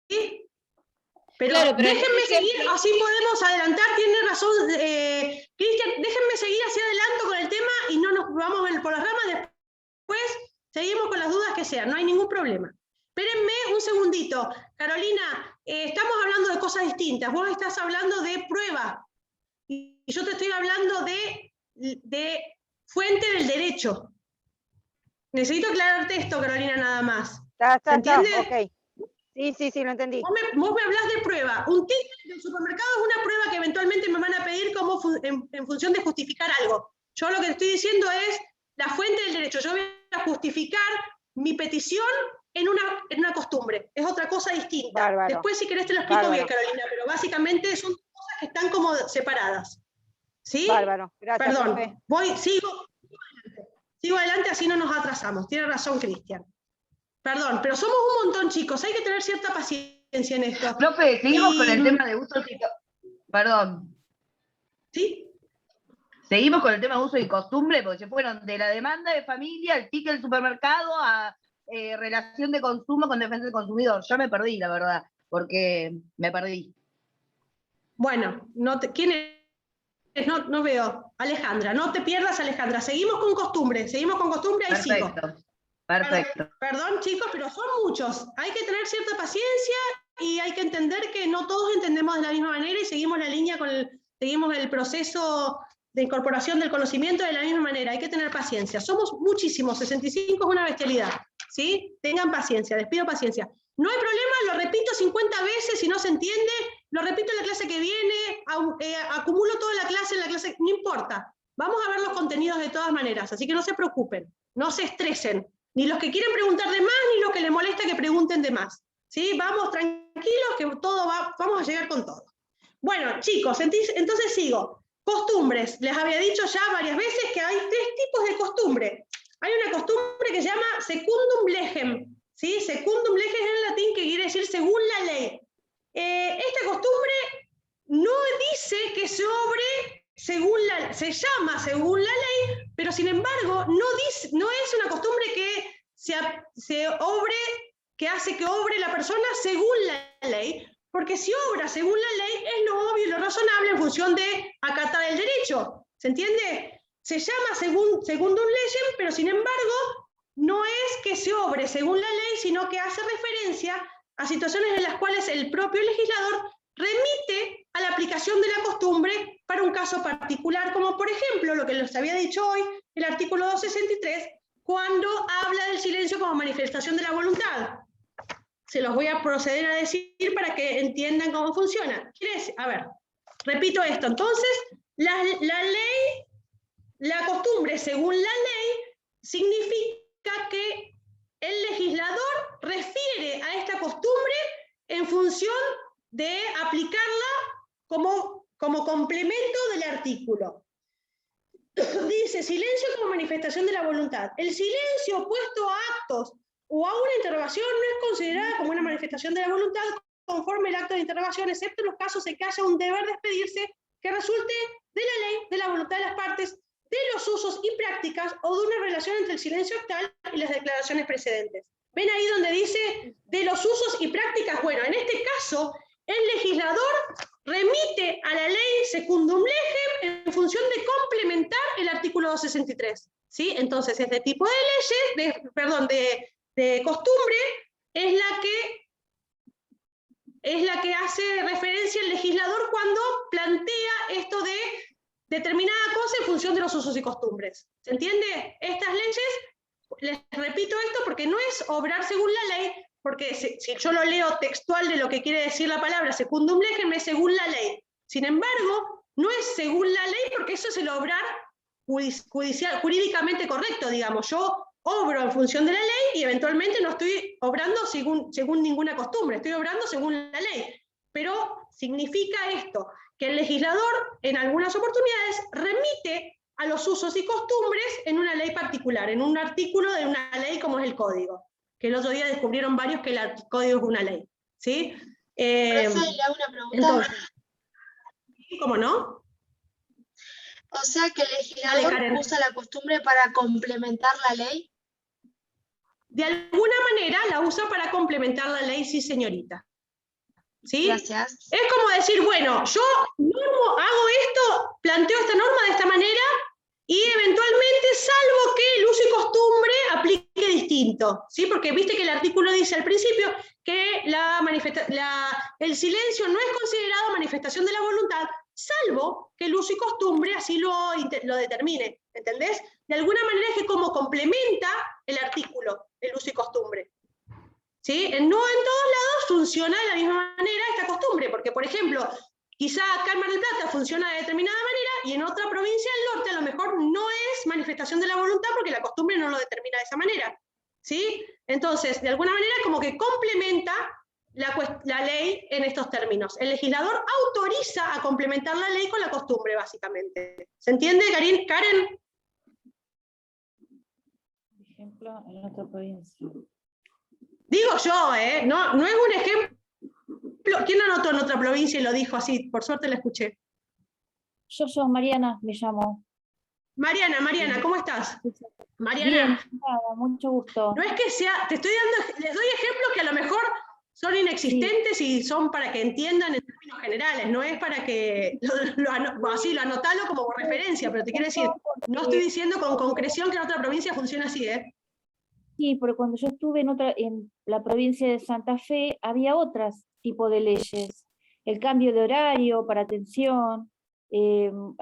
Pero, claro, pero déjenme seguir, así podemos adelantar. Tiene razón, Cristian, déjenme seguir hacia adelante con el tema y no nos vamos por las ramas. Después seguimos con las dudas que sean, no hay ningún problema. Espérenme un segundito. Carolina, estamos hablando de cosas distintas. Vos estás hablando de prueba y yo te estoy hablando de fuente del derecho. Necesito aclararte esto, Carolina, nada más. ¿Se entiende? Ok. Sí, lo entendí. Vos me hablas de prueba. Un ticket del supermercado es una prueba que eventualmente me van a pedir como en función de justificar algo. Yo lo que estoy diciendo es la fuente del derecho. Yo voy a justificar mi petición en una costumbre. Es otra cosa distinta. Bárbaro. Después, si querés, te lo explico bien, Carolina, pero básicamente son cosas que están como separadas. ¿Sí? Bárbaro. Gracias, Perdón, profe. sigo adelante, así no nos atrasamos. Tiene razón, Cristian. Perdón, pero somos un montón, chicos. Hay que tener cierta paciencia en esto. Profe, seguimos con el tema de uso y... Perdón. ¿Sí? Seguimos con el tema de uso y costumbre, porque se fueron de la demanda de familia, el ticket del supermercado, a relación de consumo con defensa del consumidor. Ya me perdí, la verdad, porque me perdí. Bueno, ¿quién es? No veo. Alejandra, no te pierdas, Alejandra. Seguimos con costumbre, ahí sigo. Perfecto. Perdón, chicos, pero son muchos. Hay que tener cierta paciencia y hay que entender que no todos entendemos de la misma manera y seguimos la línea seguimos el proceso de incorporación del conocimiento de la misma manera. Hay que tener paciencia. Somos muchísimos, 65 es una bestialidad. ¿Sí? Tengan paciencia, les pido paciencia. No hay problema, lo repito 50 veces, si no se entiende, lo repito en la clase que viene, acumulo toda la clase, no importa. Vamos a ver los contenidos de todas maneras, así que no se preocupen, no se estresen, ni los que quieren preguntar de más, ni los que les molesta que pregunten de más. ¿Sí? Vamos tranquilos, que vamos a llegar con todo. Bueno, chicos, entonces sigo. Costumbres, les había dicho ya varias veces que hay 3 tipos de costumbre. Hay una costumbre que se llama secundum legem, ¿sí? Secundum legem es en latín, que quiere decir según la ley. Esta costumbre no dice que se obre se llama según la ley, pero sin embargo no es una costumbre que que hace que obre la persona según la ley, porque si obra según la ley es lo obvio y lo razonable en función de acatar el derecho. ¿Se entiende? Se llama segundum legem, pero sin embargo no es que se obre según la ley, sino que hace referencia a situaciones en las cuales el propio legislador remite a la aplicación de la costumbre para un caso particular, como por ejemplo lo que les había dicho hoy, el artículo 263, cuando habla del silencio como manifestación de la voluntad. Se los voy a proceder a decir para que entiendan cómo funciona. A ver, repito esto. Entonces, la costumbre según la ley significa que el legislador refiere a esta costumbre en función de aplicarla como complemento del artículo. Dice, silencio como manifestación de la voluntad. El silencio opuesto a actos o a una interrogación no es considerada como una manifestación de la voluntad conforme el acto de interrogación, excepto en los casos en que haya un deber de expedirse que resulte de la ley, de la voluntad de las partes, de los usos y prácticas o de una relación entre el silencio actual y las declaraciones precedentes. ¿Ven ahí donde dice de los usos y prácticas? Bueno, en este caso, el legislador remite a la ley secundum legem en función de complementar el artículo 263. ¿Sí? Entonces, este tipo de leyes, de costumbre, es la que hace referencia el legislador cuando plantea esto de determinada cosa en función de los usos y costumbres. ¿Se entiende? Estas leyes, les repito esto porque no es obrar según la ley, porque si yo lo leo textual de lo que quiere decir la palabra secundum legem es según la ley. Sin embargo, no es según la ley, porque eso es el obrar jurídicamente correcto, digamos. Yo obro en función de la ley y eventualmente no estoy obrando según ninguna costumbre, estoy obrando según la ley. Pero significa esto, que el legislador en algunas oportunidades remite a los usos y costumbres en una ley particular, en un artículo de una ley como es el código, que el otro día descubrieron varios que el código es una ley, ¿sí? Profe, le hago una pregunta. Entonces, ¿cómo no? O sea que el legislador usa la costumbre para complementar la ley. De alguna manera la usa para complementar la ley, sí, señorita. ¿Sí? Gracias. Es como decir, bueno, yo hago esto, planteo esta norma de esta manera, y eventualmente, salvo que el uso y costumbre aplique distinto, ¿sí? Porque viste que el artículo dice al principio que el silencio no es considerado manifestación de la voluntad, salvo que el uso y costumbre así lo determine, ¿entendés? De alguna manera es que como complementa el artículo, el uso y costumbre. ¿Sí? No en todos lados funciona de la misma manera esta costumbre, porque por ejemplo, quizá acá en Mar del Plata funciona de determinada manera y en otra provincia del norte a lo mejor no es manifestación de la voluntad porque la costumbre no lo determina de esa manera. ¿Sí? Entonces, de alguna manera como que complementa la ley en estos términos. El legislador autoriza a complementar la ley con la costumbre, básicamente. ¿Se entiende, Karen? Por ejemplo, en otra provincia. Digo yo, no es un ejemplo. ¿Quién anotó en otra provincia y lo dijo así? Por suerte la escuché. Yo, Mariana, me llamo. Mariana, ¿cómo estás? Mariana. Bien, nada, mucho gusto. No es que sea, les doy ejemplos que a lo mejor son inexistentes y son para que entiendan en términos generales, no es para que así lo anotalo como referencia, pero te quiero decir, no estoy diciendo con concreción que en otra provincia funciona así, Sí, porque cuando yo estuve en la provincia de Santa Fe, había otros tipos de leyes. El cambio de horario para atención en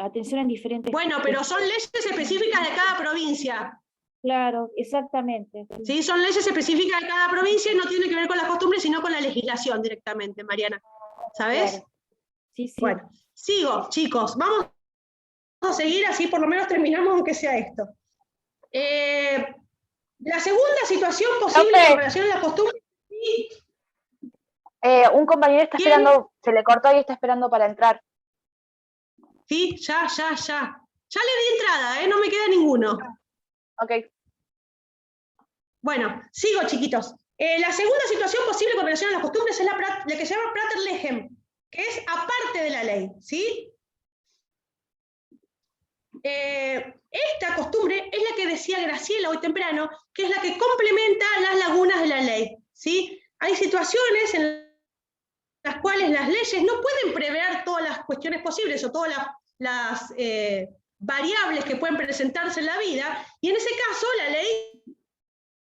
diferentes... Bueno, pero son leyes específicas de cada provincia. Claro, exactamente. Sí, son leyes específicas de cada provincia y no tienen que ver con las costumbres, sino con la legislación directamente, Mariana. ¿Sabes? Claro. Sí. Bueno, sigo, chicos. Vamos a seguir, así por lo menos terminamos aunque sea esto. La segunda situación posible en relación a la costumbre. Un compañero está esperando, se le cortó y está esperando para entrar. Sí, ya. Ya le di entrada, no me queda ninguno. Ok. Bueno, sigo, chiquitos. La segunda situación posible con relación a las costumbres es la que se llama Prater-Legem, que es aparte de la ley, ¿sí? Esta costumbre es la que decía Graciela hoy temprano, que es la que complementa las lagunas de la ley, ¿sí? Hay situaciones en las cuales las leyes no pueden prever todas las cuestiones posibles o todas las variables que pueden presentarse en la vida, y en ese caso la ley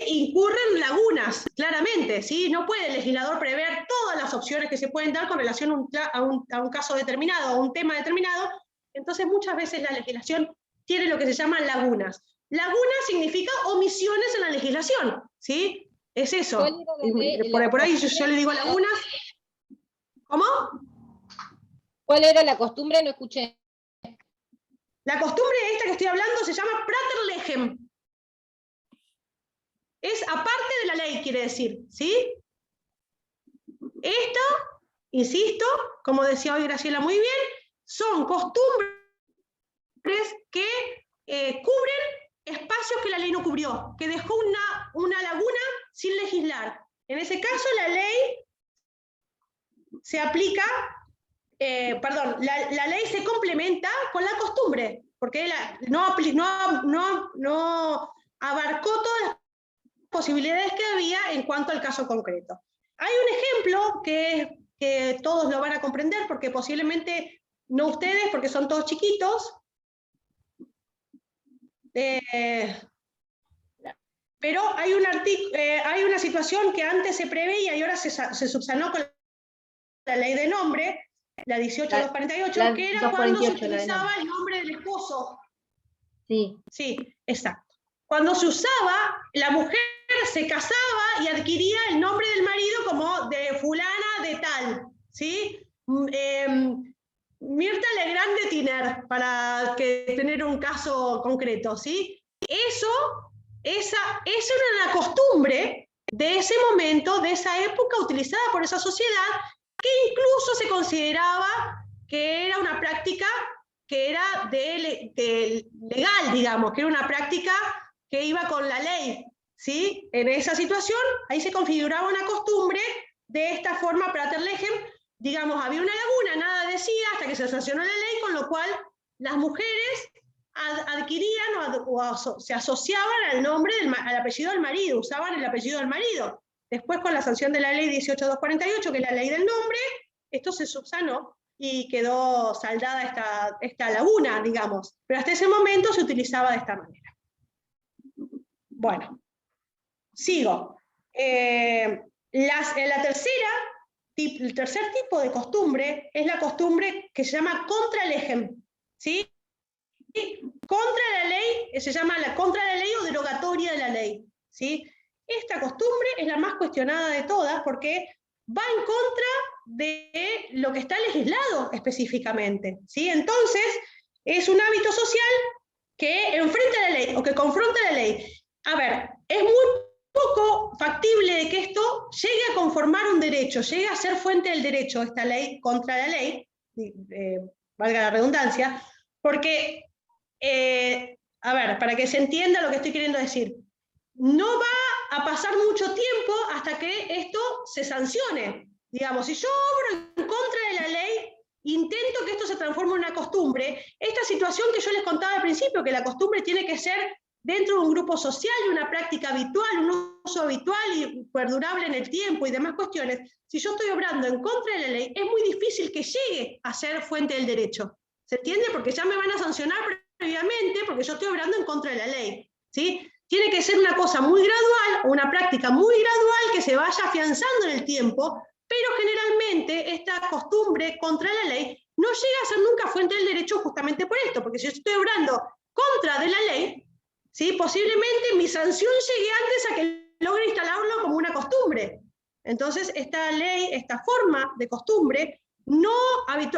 incurre en lagunas, claramente, ¿sí? No puede el legislador prever todas las opciones que se pueden dar con relación a un caso determinado, a un tema determinado. Entonces muchas veces la legislación tiene lo que se llaman lagunas. Lagunas significa omisiones en la legislación, ¿sí? Es eso. Por ahí yo le digo lagunas. ¿Cómo? ¿Cuál era la costumbre? No escuché. La costumbre esta que estoy hablando se llama Prater-Legem. Es aparte de la ley, quiere decir, ¿sí? Esto, insisto, como decía hoy Graciela muy bien, son costumbres que cubren espacios que la ley no cubrió, que dejó una laguna sin legislar. En ese caso la ley se aplica, la ley se complementa con la costumbre, porque no abarcó todas las posibilidades que había en cuanto al caso concreto. Hay un ejemplo que todos lo van a comprender, porque posiblemente no ustedes, porque son todos chiquitos, pero hay una situación que antes se preveía y ahora se subsanó con la ley de nombre, la 18.248, que era cuando se utilizaba el nombre del esposo. Sí, exacto. Cuando se usaba, la mujer se casaba y adquiría el nombre del marido como de fulana de tal, ¿sí? Mirta Legrand de Tiner, para tener un caso concreto, ¿sí? Esa era la costumbre de ese momento, de esa época, utilizada por esa sociedad, que incluso se consideraba que era una práctica que era legal, digamos, que era una práctica que iba con la ley, ¿sí? En esa situación, ahí se configuraba una costumbre de esta forma, Praterlegem, digamos, había una laguna, nada decía, hasta que se sancionó la ley, con lo cual las mujeres adquirían o se asociaban al nombre, al apellido del marido, usaban el apellido del marido. Después, con la sanción de la ley 18.248, que es la ley del nombre, esto se subsanó y quedó saldada esta laguna, digamos. Pero hasta ese momento se utilizaba de esta manera. Bueno, sigo. El tercer tipo de costumbre es la costumbre que se llama contralegem, ¿sí? Contra la ley, se llama la contra la ley o derogatoria de la ley, ¿sí? Esta costumbre es la más cuestionada de todas porque va en contra de lo que está legislado específicamente, ¿sí? Entonces, es un hábito social que enfrenta la ley o que confronta la ley. A ver, es muy poco factible de que esto llegue a conformar un derecho, llegue a ser fuente del derecho, esta ley contra la ley, valga la redundancia, porque, a ver, para que se entienda lo que estoy queriendo decir, no va a pasar mucho tiempo hasta que esto se sancione. Digamos, si yo obro en contra de la ley, intento que esto se transforme en una costumbre, esta situación que yo les contaba al principio, que la costumbre tiene que ser dentro de un grupo social y una práctica habitual, un uso habitual y perdurable en el tiempo y demás cuestiones, si yo estoy obrando en contra de la ley, es muy difícil que llegue a ser fuente del derecho. ¿Se entiende? Porque ya me van a sancionar previamente porque yo estoy obrando en contra de la ley, ¿sí? Tiene que ser una cosa muy gradual, una práctica muy gradual que se vaya afianzando en el tiempo, pero generalmente esta costumbre contra la ley no llega a ser nunca fuente del derecho justamente por esto, porque si yo estoy obrando contra de la ley, ¿sí? Posiblemente mi sanción llegue antes a que logre instalarlo como una costumbre. Entonces, esta ley, esta forma de costumbre, no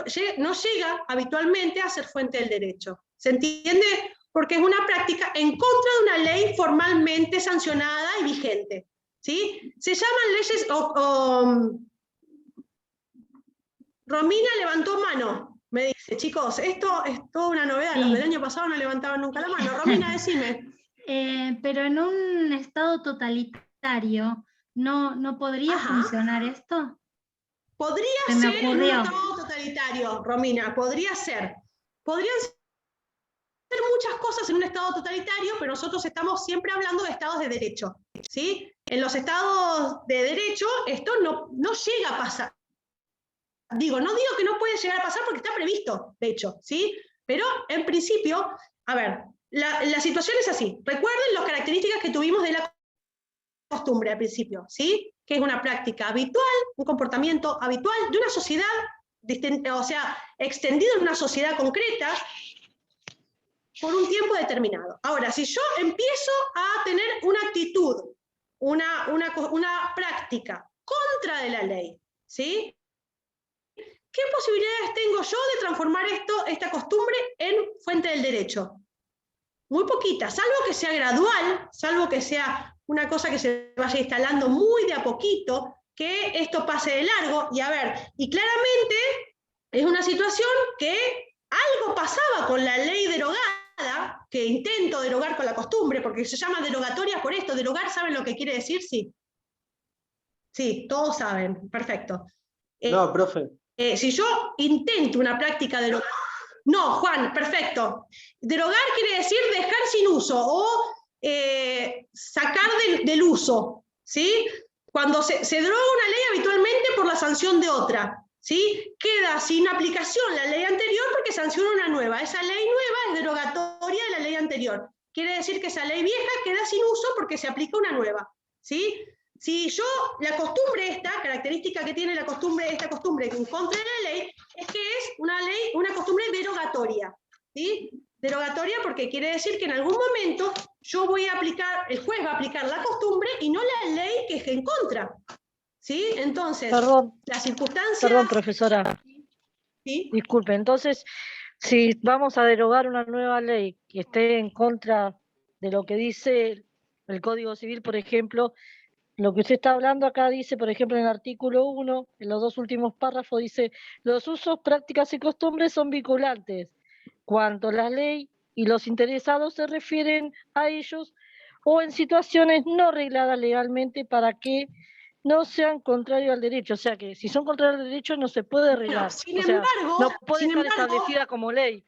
llega habitualmente a ser fuente del derecho. ¿Se entiende? Porque es una práctica en contra de una ley formalmente sancionada y vigente, ¿sí? Se llaman leyes... Romina levantó mano, me dice, chicos, esto es toda una novedad, los del año pasado no levantaban nunca la mano. Romina, decime. Pero en un estado totalitario, ¿no podría funcionar esto? Podría ser en un estado totalitario, Romina, podría ser. Podrían ser muchas cosas en un estado totalitario, pero nosotros estamos siempre hablando de estados de derecho, ¿sí? En los estados de derecho esto no llega a pasar. No digo que no puede llegar a pasar porque está previsto, de hecho, ¿sí? Pero en principio, a ver, la situación es así. Recuerden las características que tuvimos de la costumbre al principio, ¿sí? Que es una práctica habitual, un comportamiento habitual de una sociedad, o sea, extendido en una sociedad concreta por un tiempo determinado. Ahora, si yo empiezo a tener una actitud, una práctica contra de la ley, ¿sí? ¿Qué posibilidades tengo yo de transformar esta costumbre en fuente del derecho? Muy poquitas, salvo que sea gradual, salvo que sea una cosa que se vaya instalando muy de a poquito, que esto pase de largo, y a ver, y claramente es una situación que algo pasaba con la ley derogada, que intento derogar con la costumbre, porque se llama derogatoria por esto. Derogar, ¿saben lo que quiere decir? Sí. Sí, todos saben, perfecto. No, profe. Si yo intento una práctica de... No, Juan, perfecto. Derogar quiere decir dejar sin uso o sacar del uso, ¿sí? Cuando se deroga una ley habitualmente por la sanción de otra, ¿sí? Queda sin aplicación la ley anterior porque sanciona una nueva. Esa ley nueva es derogatoria de la ley anterior. Quiere decir que esa ley vieja queda sin uso porque se aplica una nueva, ¿sí? Si yo, la costumbre esta, característica que tiene esta costumbre en contra de la ley, es que es una costumbre derogatoria, ¿sí? Derogatoria porque quiere decir que en algún momento yo voy a aplicar, el juez va a aplicar la costumbre y no la ley que es en contra, ¿sí? Entonces, Perdón, la circunstancia... Perdón, profesora. Disculpe, entonces, si vamos a derogar una nueva ley que esté en contra de lo que dice el Código Civil, por ejemplo, lo que usted está hablando acá dice, por ejemplo, en el artículo 1, en los 2 últimos párrafos, dice, los usos, prácticas y costumbres son vinculantes, cuanto la ley y los interesados se refieren a ellos, o en situaciones no regladas legalmente para que no sean contrarios al derecho. O sea que si son contrarios al derecho no se puede arreglar. Sin embargo, no puede estar establecida como ley.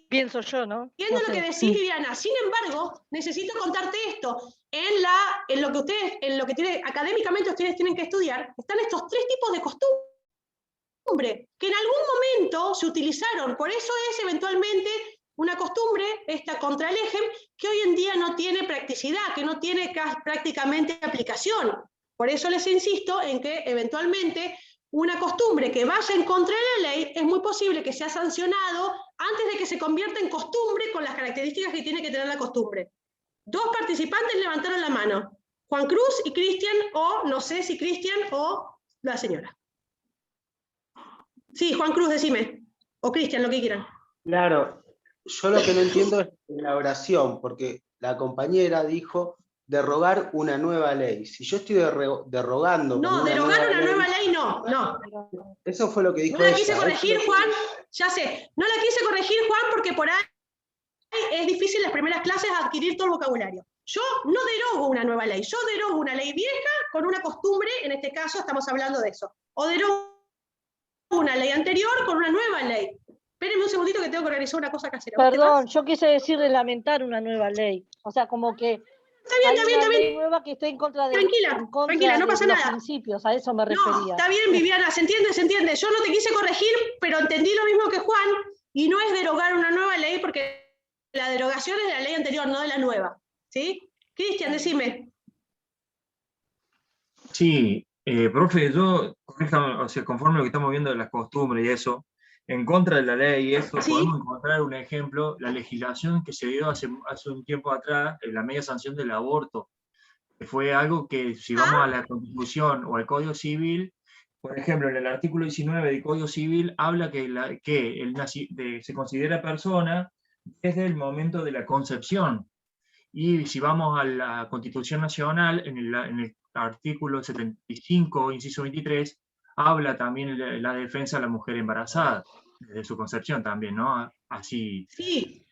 Pienso yo, ¿no? Entiendo No lo sé. que decís, Viviana. Sin embargo, necesito contarte esto. En lo que académicamente ustedes tienen que estudiar, están estos 3 tipos de costumbre que en algún momento se utilizaron. Por eso es eventualmente una costumbre, esta contra el EGEM, que hoy en día no tiene practicidad, que no tiene prácticamente aplicación. Por eso les insisto en que eventualmente una costumbre que vaya en contra de la ley es muy posible que sea sancionado antes de que se convierta en costumbre con las características que tiene que tener la costumbre. 2 participantes levantaron la mano, Juan Cruz y Cristian, o no sé si Cristian o la señora. Sí, Juan Cruz, decime, o Cristian, lo que quieran. Claro, yo lo que no entiendo es la oración, porque la compañera dijo derrogar una nueva ley. Si yo estoy derrogando... No, derogar una nueva ley no. Eso fue lo que dijo ella. No la ella. quise corregir, Juan, ya sé. No la quise corregir, Juan, porque por ahí es difícil en las primeras clases adquirir todo el vocabulario. Yo no derogo una nueva ley, yo derogo una ley vieja con una costumbre, en este caso estamos hablando de eso. O derogo una ley anterior con una nueva ley. Espérenme un segundito que tengo que organizar una cosa casera. Perdón, yo quise decir de lamentar una nueva ley. O sea, como que está bien. ley nueva que esté en contra de, Tranquila, no pasa los nada. Principios, a eso me refería. Está bien, Viviana, se entiende. Yo no te quise corregir, pero entendí lo mismo que Juan, y no es derogar una nueva ley, porque la derogación es de la ley anterior, no de la nueva. ¿Sí? Cristian, decime. Sí, profe, yo, o sea, conforme a lo que estamos viendo de las costumbres y eso, en contra de la ley y eso, podemos encontrar un ejemplo, la legislación que se dio hace un tiempo atrás, la media sanción del aborto, que fue algo que si vamos a la Constitución o al Código Civil, por ejemplo, en el artículo 19 del Código Civil habla que se considera persona desde el momento de la concepción. Y si vamos a la Constitución Nacional, en el artículo 75, inciso 23, habla también de la defensa de la mujer embarazada, desde su concepción también, ¿no? Así. Sí.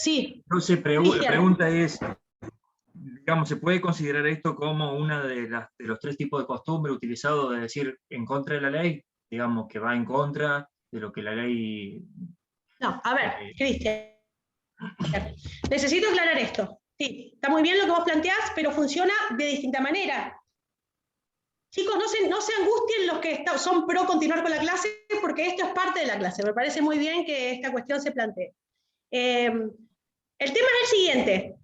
Entonces, la pregunta es, digamos, ¿se puede considerar esto como una de los 3 tipos de costumbre utilizados de decir en contra de la ley? Digamos, que va en contra de lo que la ley... No, a ver, Cristian. Necesito aclarar esto. Sí, está muy bien lo que vos planteás, pero funciona de distinta manera. Chicos, no se angustien los que son pro continuar con la clase, porque esto es parte de la clase. Me parece muy bien que esta cuestión se plantee. El tema es el siguiente.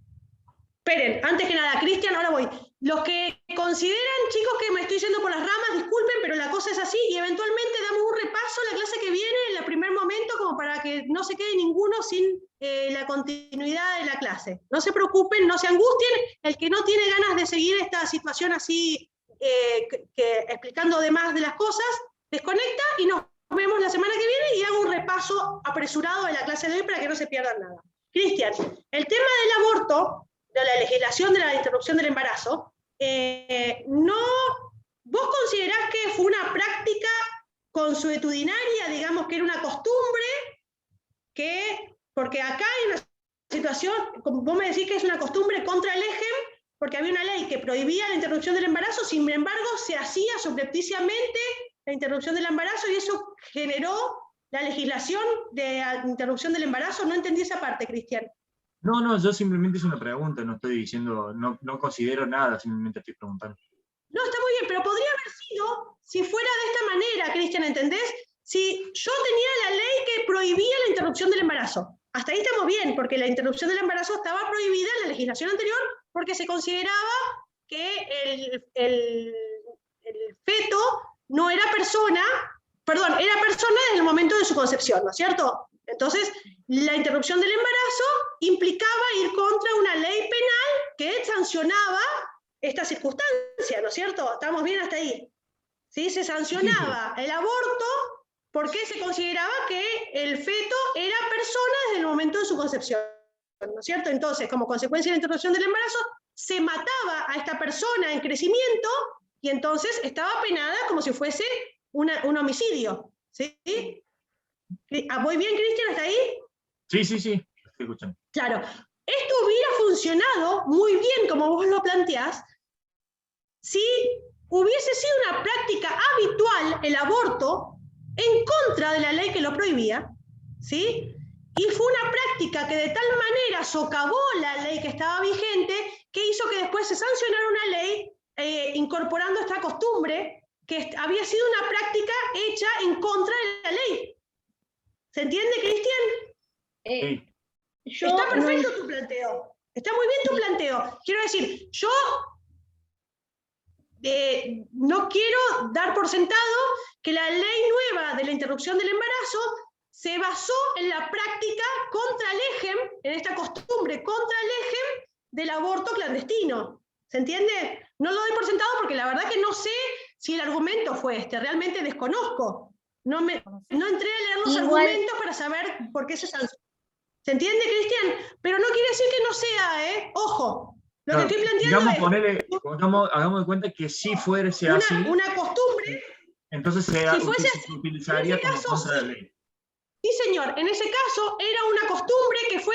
Esperen, antes que nada, Cristian, ahora voy. Los que consideran, chicos, que me estoy yendo por las ramas, disculpen, pero la cosa es así, y eventualmente damos un repaso a la clase que viene en el primer momento, como para que no se quede ninguno sin la continuidad de la clase. No se preocupen, no se angustien. El que no tiene ganas de seguir esta situación así, explicando de más de las cosas, desconecta y nos vemos la semana que viene y hago un repaso apresurado de la clase de hoy para que no se pierdan nada. Cristian, el tema del aborto, de la legislación de la interrupción del embarazo, ¿vos considerás que fue una práctica consuetudinaria, digamos que era una costumbre, porque acá hay una situación, como vos me decís que es una costumbre contra el EGEM, porque había una ley que prohibía la interrupción del embarazo, sin embargo se hacía subrepticiamente la interrupción del embarazo y eso generó la legislación de interrupción del embarazo? No entendí esa parte, Cristian. No, yo simplemente es una pregunta, no estoy diciendo, no considero nada, simplemente estoy preguntando. No, está muy bien, pero podría haber sido, si fuera de esta manera, Cristian, ¿entendés? Si yo tenía la ley que prohibía la interrupción del embarazo. Hasta ahí estamos bien, porque la interrupción del embarazo estaba prohibida en la legislación anterior, porque se consideraba que el feto no era persona, perdón, era persona desde el momento de su concepción, ¿no es cierto? Entonces, la interrupción del embarazo implicaba ir contra una ley penal que sancionaba esta circunstancia, ¿no es cierto? ¿Estamos bien hasta ahí? ¿Sí? Se sancionaba el aborto porque se consideraba que el feto era persona desde el momento de su concepción, ¿no es cierto? Entonces, como consecuencia de la interrupción del embarazo, se mataba a esta persona en crecimiento y entonces estaba penada como si fuese un homicidio, ¿sí? ¿Voy bien, Cristian, hasta ahí? Sí, sí, sí, estoy escuchando. Claro, esto hubiera funcionado muy bien, como vos lo planteás, si hubiese sido una práctica habitual el aborto en contra de la ley que lo prohibía, ¿sí? Y fue una práctica que de tal manera socavó la ley que estaba vigente que hizo que después se sancionara una ley incorporando esta costumbre que había sido una práctica hecha en contra de la ley. ¿Se entiende, Cristian? Está perfecto tu planteo. Está muy bien tu planteo. Quiero decir, yo no quiero dar por sentado que la ley nueva de la interrupción del embarazo se basó en la práctica contra el ejem, en esta costumbre contra el ejem del aborto clandestino. ¿Se entiende? No lo doy por sentado porque la verdad que no sé si el argumento fue este, realmente desconozco. No entré a leer los argumentos para saber por qué se sancionó. ¿Se entiende, Cristian? Pero no quiere decir que no sea, Ojo. Lo que estoy planteando hagamos de cuenta que si fuese así, una costumbre, entonces se utilizaría como contra la ley. Sí, señor. En ese caso era una costumbre que fue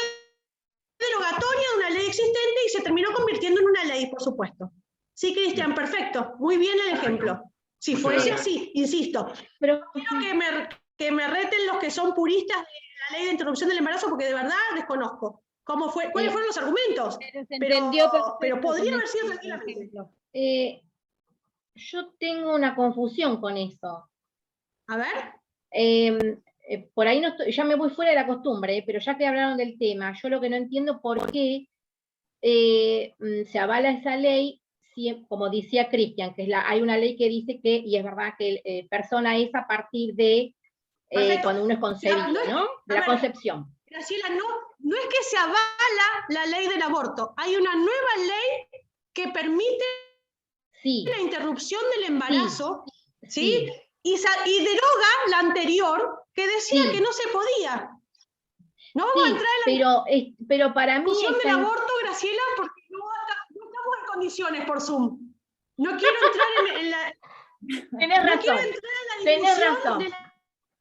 derogatoria de una ley existente y se terminó convirtiendo en una ley, por supuesto. Sí, Cristian, perfecto. Muy bien el ejemplo. Si fuese así, insisto. Pero quiero que me reten los que son puristas de la ley de interrupción del embarazo porque de verdad desconozco. ¿Cuáles fueron los argumentos? Pero podría haber sido tranquilamente. Yo tengo una confusión con eso. A ver. Por ahí no estoy, ya me voy fuera de la costumbre, pero ya que hablaron del tema, yo lo que no entiendo por qué se avala esa ley, si, como decía Cristian, que hay una ley que dice que, y es verdad que persona es a partir de cuando uno es concebido, ¿no? De la concepción. Graciela, no es que se avala la ley del aborto, hay una nueva ley que permite la interrupción del embarazo, ¿sí? Y deroga la anterior que decía que no se podía. No vamos a entrar en la pero para mí del aborto, Graciela, porque no estamos en condiciones por Zoom. No quiero entrar en la... Tenés razón. Quiero entrar en la discusión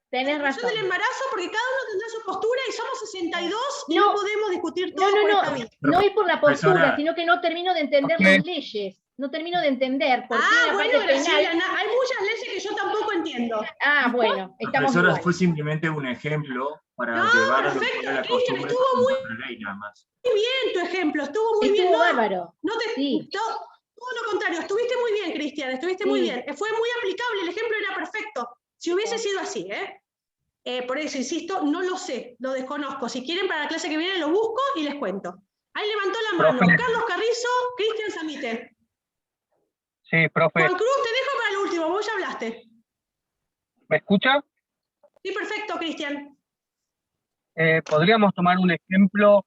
Tenés razón. del embarazo, porque cada uno tendrá su postura y somos 62 y no podemos discutir todo por esta vía. No es por la postura, sino que no termino de entender las leyes. No termino de entender por qué la parte Graciela, penal... hay muchas leyes que yo tampoco entiendo. Bueno, estamos Profesora, igual. fue simplemente un ejemplo para llevar a lo que era la costumbre estuvo contra la ley, nada más. Muy bien tu ejemplo, estuvo muy bien. Bárbaro. Todo lo contrario, estuviste muy bien, Cristian, estuviste muy bien. Fue muy aplicable, el ejemplo era perfecto. Si hubiese sido así, por eso, insisto, no lo sé, lo desconozco. Si quieren, para la clase que viene lo busco y les cuento. Ahí levantó la mano Carlos Carrizo, Cristian Samite. Sí, profe. Juan Cruz, te dejo para el último, vos ya hablaste. ¿Me escucha? Sí, perfecto, Cristian. Podríamos tomar un ejemplo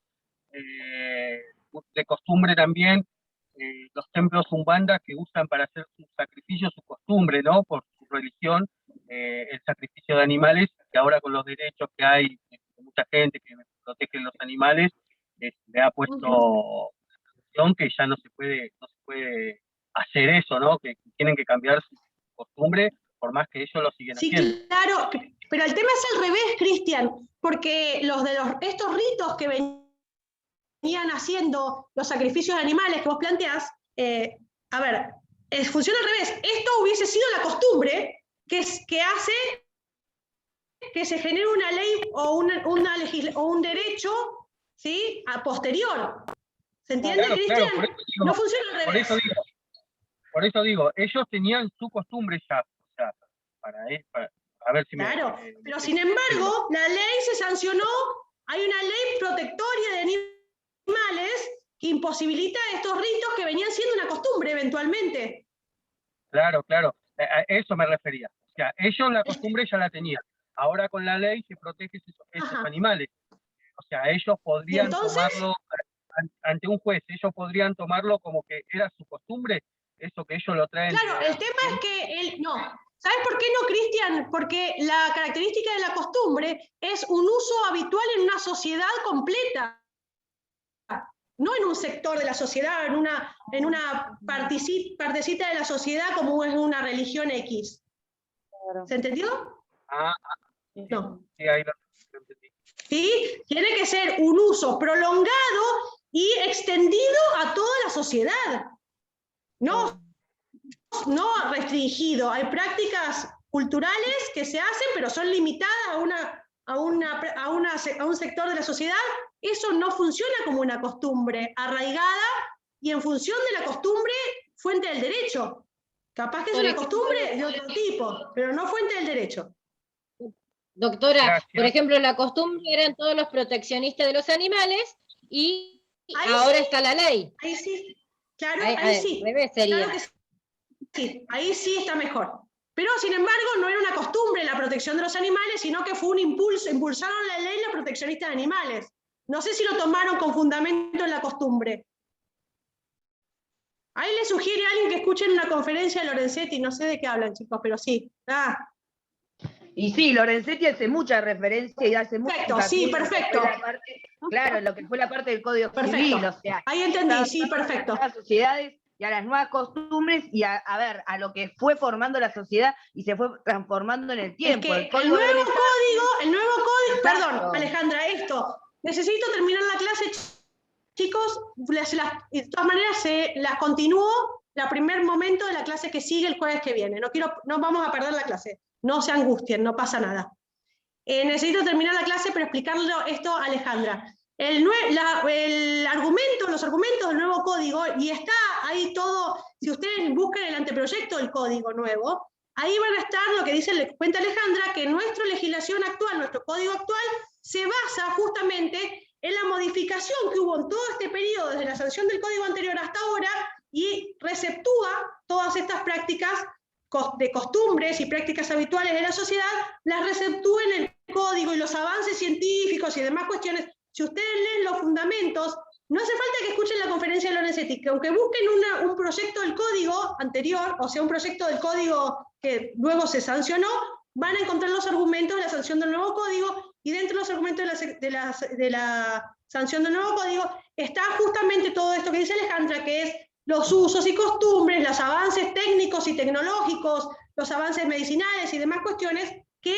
de costumbre también, los templos umbandas que usan para hacer sus sacrificios, su costumbre, ¿no? Por su religión, el sacrificio de animales, que ahora con los derechos que hay de mucha gente que protege los animales, le ha puesto que ya no se puede hacer eso, ¿no? Que tienen que cambiar su costumbre, por más que ellos lo siguen haciendo. Sí, claro, pero el tema es al revés, Cristian, porque estos ritos que venían haciendo los sacrificios de animales que vos planteás, funciona al revés. Esto hubiese sido la costumbre que hace que se genere una ley o un derecho, ¿sí? A posterior. ¿Se entiende, Claro, Cristian? por eso digo, no funciona al revés. Por eso digo, ellos tenían su costumbre ya, o sea, para a ver si Claro, pero sin embargo, la ley se sancionó, hay una ley protectoria de animales que imposibilita estos ritos que venían siendo una costumbre eventualmente. Claro, a eso me refería. O sea, ellos la costumbre ya la tenían. Ahora con la ley se protege esos animales. O sea, ellos podrían tomarlo ante un juez, ellos podrían tomarlo como que era su costumbre, eso que ellos lo traen. Claro, el tema es que ¿Sabes por qué no, Cristian? Porque la característica de la costumbre es un uso habitual en una sociedad completa, no en un sector de la sociedad, en una partecita de la sociedad como es una religión X. ¿Se entendió? No. Sí, ahí lo entendí. ¿Sí? Tiene que ser un uso prolongado y extendido a toda la sociedad. No restringido. Hay prácticas culturales que se hacen, pero son limitadas a un sector de la sociedad. Eso no funciona como una costumbre arraigada y en función de la costumbre, fuente del derecho. Capaz que es una costumbre de otro tipo, pero no fuente del derecho. Doctora, Gracias. por ejemplo, la costumbre eran todos los proteccionistas de los animales y ahora está la ley. Ahí sí, claro, Ahí sí. al revés sería. Claro que sí, ahí sí está mejor. Pero, sin embargo, no era una costumbre la protección de los animales, sino que fue un impulso, impulsaron la ley la proteccionista de animales. No sé si lo tomaron con fundamento en la costumbre. Ahí le sugiere a alguien que escuchen una conferencia de Lorenzetti, no sé de qué hablan, chicos, pero sí. Y sí, Lorenzetti hace mucha referencia y hace mucha Perfecto, sí, perfecto. Claro, lo que fue la parte del Código Perfecto. Civil, o sea, Ahí entendí, sí, perfecto. A las sociedades y a las nuevas costumbres y a lo que fue formando la sociedad y se fue transformando en el tiempo. Es que el nuevo código, perdón, Alejandra, necesito terminar la clase, chicos, de todas maneras las continúo el primer momento de la clase que sigue el jueves que viene. No vamos a perder la clase. No se angustien, no pasa nada. Necesito terminar la clase, pero explicarle esto a Alejandra. Los argumentos del nuevo código, y está ahí todo, si ustedes buscan el anteproyecto del código nuevo, ahí van a estar lo que cuenta Alejandra, que nuestra legislación actual, nuestro código actual, se basa justamente en la modificación que hubo en todo este periodo, desde la sanción del código anterior hasta ahora, y receptúa todas estas prácticas de costumbres y prácticas habituales de la sociedad, las receptúa en el código y los avances científicos y demás cuestiones. Si ustedes leen los fundamentos, no hace falta que escuchen la conferencia de Lorenzetti, que aunque busquen un proyecto del código anterior, o sea, un proyecto del código que luego se sancionó, van a encontrar los argumentos de la sanción del nuevo código, y dentro de los argumentos de la sanción del nuevo código está justamente todo esto que dice Alejandra, que es los usos y costumbres, los avances técnicos y tecnológicos, los avances medicinales y demás cuestiones que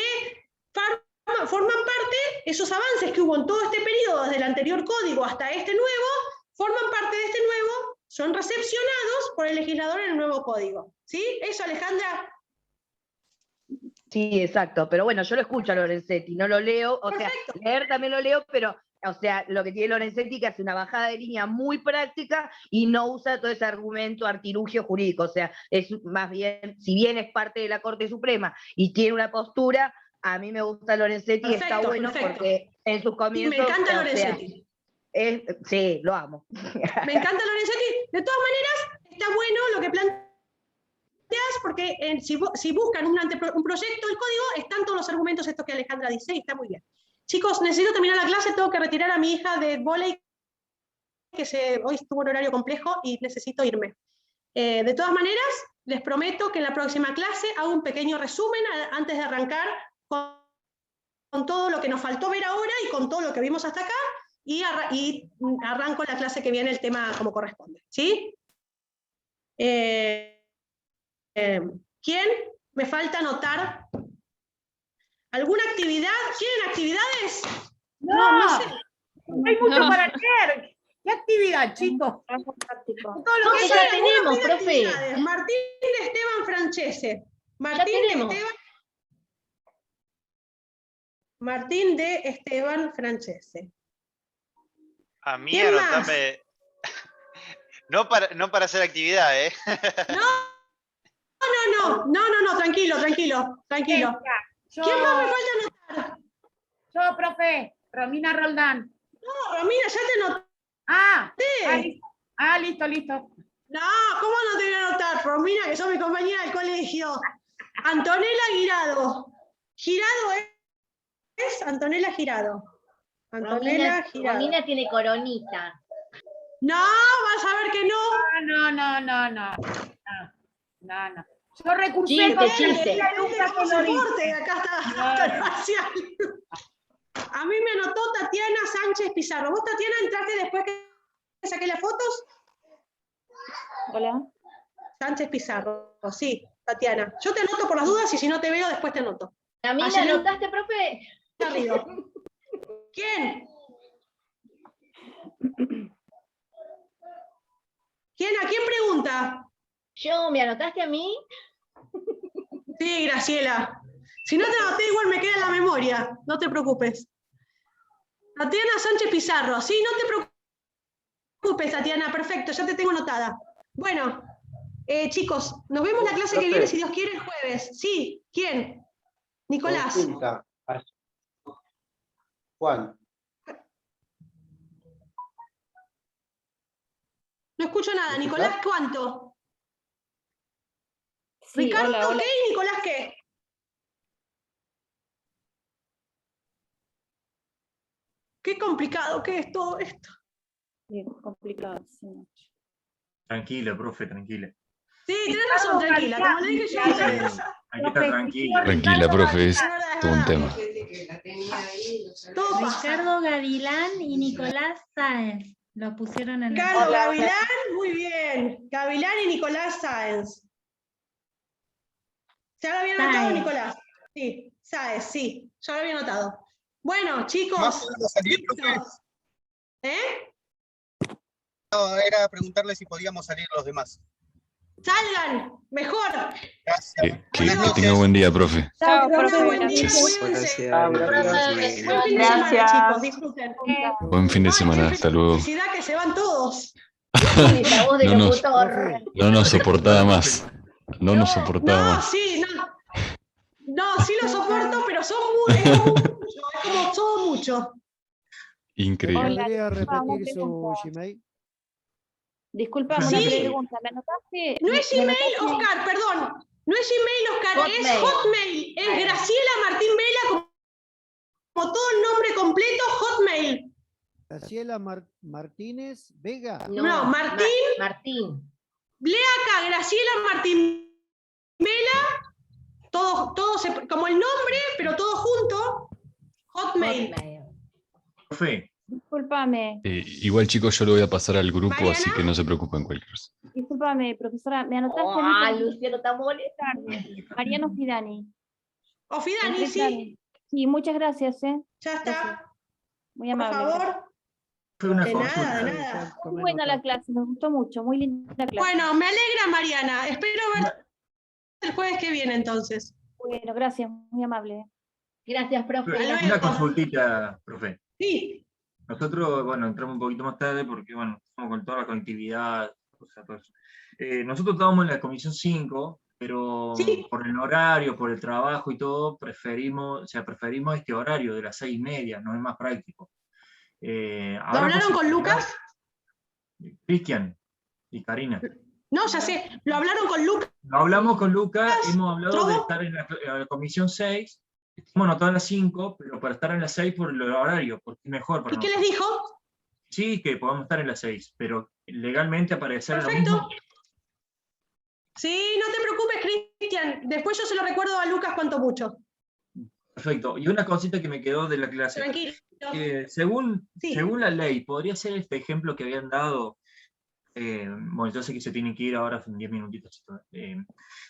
forman parte, esos avances que hubo en todo este periodo, desde el anterior código hasta este nuevo, forman parte de este nuevo, son recepcionados por el legislador en el nuevo código. ¿Sí? ¿Eso, Alejandra? Sí, exacto. Pero bueno, yo lo escucho a Lorenzetti, no lo leo. O sea, leer también lo leo, pero o sea, lo que tiene Lorenzetti que hace una bajada de línea muy práctica y no usa todo ese argumento artilugio jurídico. O sea, es más bien, si bien es parte de la Corte Suprema y tiene una postura, a mí me gusta Lorenzetti y está bueno porque en sus comienzos... Sí, me encanta Lorenzetti. Sí, lo amo. Me encanta Lorenzetti. De todas maneras, está bueno lo que planteas, porque si buscan un proyecto del código, están todos los argumentos estos que Alejandra dice y está muy bien. Chicos, necesito terminar la clase, tengo que retirar a mi hija de vóley, que hoy estuvo en horario complejo y necesito irme. De todas maneras, les prometo que en la próxima clase hago un pequeño resumen antes de arrancar con todo lo que nos faltó ver ahora y con todo lo que vimos hasta acá, y arranco la clase que viene el tema como corresponde. ¿Sí? ¿Quién? Me falta anotar. ¿Alguna actividad? ¿Quieren actividades? No sé. Hay mucho para hacer. ¿Qué actividad, chicos? Todo lo que ya tenemos, profe. Martín de Esteban Francese. Martín de Esteban Francese. A mí anotame. No para hacer actividad, ¿eh? No, tranquilo. ¿Quién más me falta anotar? Yo, profe, Romina Roldán. No, Romina, ya te anoté. Listo. No, ¿cómo no te voy a anotar? Romina, que sos mi compañera del colegio. Antonella Girado. Girado es Antonella Girado. Antonella Girado. Romina tiene coronita. No, vas a ver que no. No. Yo recursé Chiste, con chiste. ella, nunca se lo dice. Soporte, acá está Graciela. A mí me anotó Tatiana Sánchez Pizarro. ¿Vos, Tatiana, entraste después que saqué las fotos? Hola. Sánchez Pizarro, sí, Tatiana. Yo te anoto por las dudas y si no te veo, después te anoto. ¿A mí me Ayer- anotaste, profe? Arriba. ¿Quién? ¿A quién pregunta? Yo, ¿me anotaste a mí? Sí, Graciela. Si no te anoté, igual me queda en la memoria. No te preocupes. Tatiana Sánchez Pizarro. Sí, no te preocupes, Tatiana. Perfecto, ya te tengo anotada. Bueno, chicos, nos vemos la clase que viene, si Dios quiere, el jueves. Sí, ¿quién? Nicolás. Consulta. Juan. No escucho nada. ¿Me Nicolás, escuchás? ¿cuánto? Sí, Ricardo, hola, hola. ¿qué? ¿Y Nicolás, qué? Qué complicado que es todo esto. Sí, complicado, sí. Tranquila, profe, tranquila. Sí, tenés razón, tranquila. Como le dije yo a ustedes. Hay que estar tranquila. Tranquila, profe, es todo un tema. Todo pasa. Ricardo Gavilán y Nicolás Sáenz. Lo pusieron en el... Ricardo Gavilán, muy bien. Gavilán y Nicolás Sáenz. ¿Ya lo había anotado, Sáenz. Nicolás? Sí, Sáenz, sí. Ya lo había anotado. Bueno, chicos. ¿Más podemos salir, profe? ¿Eh? No, era preguntarle si podíamos salir los demás. Salgan, mejor. Gracias. Que tenga buen día, profe. Chao, profe. buen día, Gracias. cuídense. Gracias. Buen fin de semana, chicos, disfruten. Buen fin de semana, hasta luego. Felicidad que se van todos. Esa voz de No nos, locutor. no nos soportaba más. No nos soportaba No, más. sí, no. No, sí lo soporto, pero son es como todo mucho. Increíble. Hola, ¿Podría disculpa, una repetir su pregunta. Gmail? Disculpame, Sí. una pregunta. ¿Me anotaste? No es me Gmail, anotaste- Oscar, perdón. No es Gmail, Oscar, es Hotmail. Hotmail. Es Graciela Martín Vela, como todo el nombre completo, Hotmail. Graciela Martínez Vega. No, Martín. Martín. Lea acá, Graciela Martín Vela, todo como el nombre, pero todo junto. Hotmail. Profe, Disculpame, Igual, chicos, yo lo voy a pasar al grupo, Mariana. así que no se preocupen cualquier cosa. disculpame, profesora, me anotaste a mí Ah, para Luciano, está molesta. tarde. Mariano Fidani. O Fidani, Entré sí. tarde. Sí, muchas gracias, Ya está. Gracias. Muy Por amable. favor. fue una De consulta. nada, de nada. Muy buena la clase, me gustó mucho, muy linda clase. Bueno, me alegra, Mariana. Espero ver el jueves que viene, entonces. Bueno, gracias, muy amable. Gracias, profe. Una consultita, profe. Sí. Nosotros, bueno, entramos un poquito más tarde porque, bueno, estamos con toda la conectividad, todo eso. Nosotros estábamos en la comisión 5, pero por el horario, por el trabajo y todo, preferimos este horario de las 6:30, no es más práctico. ¿Lo hablaron con Lucas? Cristian y Karina. No, ya sé. ¿Lo hablaron con Lucas? Lo hablamos con Lucas, hemos hablado de estar en la comisión 6, estamos anotados en las 5, pero para estar en las 6 por el horario, porque es mejor para ¿Y qué les nosotros. dijo? Sí, que podamos estar en las 6, pero legalmente aparecer lo Perfecto. mismo. Sí, no te preocupes, Cristian. Después yo se lo recuerdo a Lucas cuanto mucho. Perfecto. Y una cosita que me quedó de la clase. Tranquilo. Según la ley, ¿podría ser este ejemplo que habían dado? Bueno, yo sé que se tienen que ir ahora en 10 minutitos.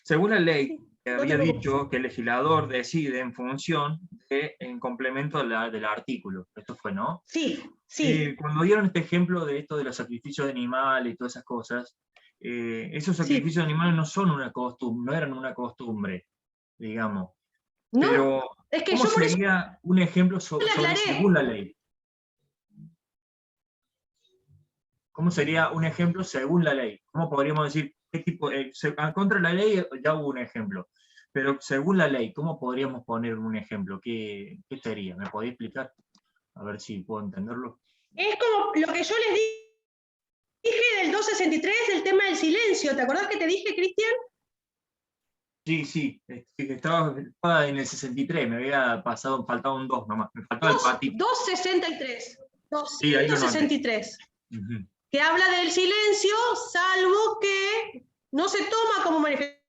Según la ley, había dicho que el legislador decide en función en complemento del artículo. Esto fue, ¿no? Sí, sí. Cuando dieron este ejemplo de esto de los sacrificios de animales y todas esas cosas, esos sacrificios de animales no son una costumbre, no eran una costumbre, digamos. No, pero, es que ¿cómo yo por eso sería un ejemplo sobre según la ley? ¿Cómo sería un ejemplo según la ley? ¿Cómo podríamos decir qué tipo? Contra la ley ya hubo un ejemplo, pero según la ley, ¿cómo podríamos poner un ejemplo? ¿Qué sería? ¿Me podéis explicar? A ver si puedo entenderlo. es como lo que yo les dije del 263, del tema del silencio. ¿Te acordás que te dije, Cristian? Sí, estaba en el 63, me había pasado, faltaba un 2 nomás, me faltaba el patito. 263. Sí, ahí lo noté. 263. Ujú. Que habla del silencio, salvo que no se toma como manifestación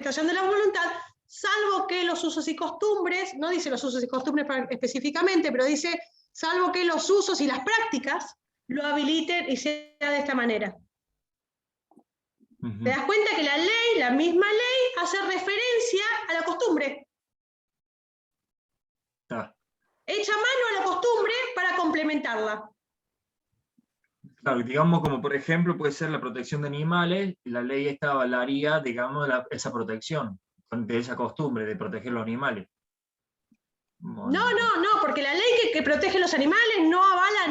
manifestación de la voluntad, salvo que los usos y costumbres, no dice los usos y costumbres específicamente, pero dice, salvo que los usos y las prácticas lo habiliten y sea de esta manera. ¿Te das cuenta que la ley, la misma ley, hace referencia a la costumbre? Echa mano a la costumbre para complementarla. Claro, digamos como por ejemplo puede ser la protección de animales, la ley esta avalaría, digamos, esa protección, de esa costumbre de proteger los animales. No, porque la ley que protege los animales no avala,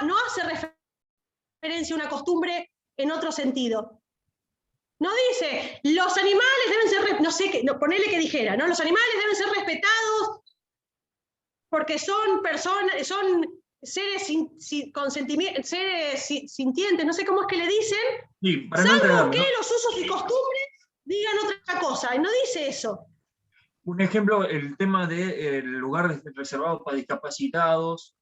no hace referencia a una costumbre en otro sentido. No dice, los animales deben ser, no sé, ponele que dijera, ¿no? Los animales deben ser respetados porque son personas, son seres con sentimientos, seres sintientes, no sé cómo es que le dicen, sí, salvo que los usos y costumbres digan otra cosa, y no dice eso. Un ejemplo, el tema del lugar reservado para discapacitados,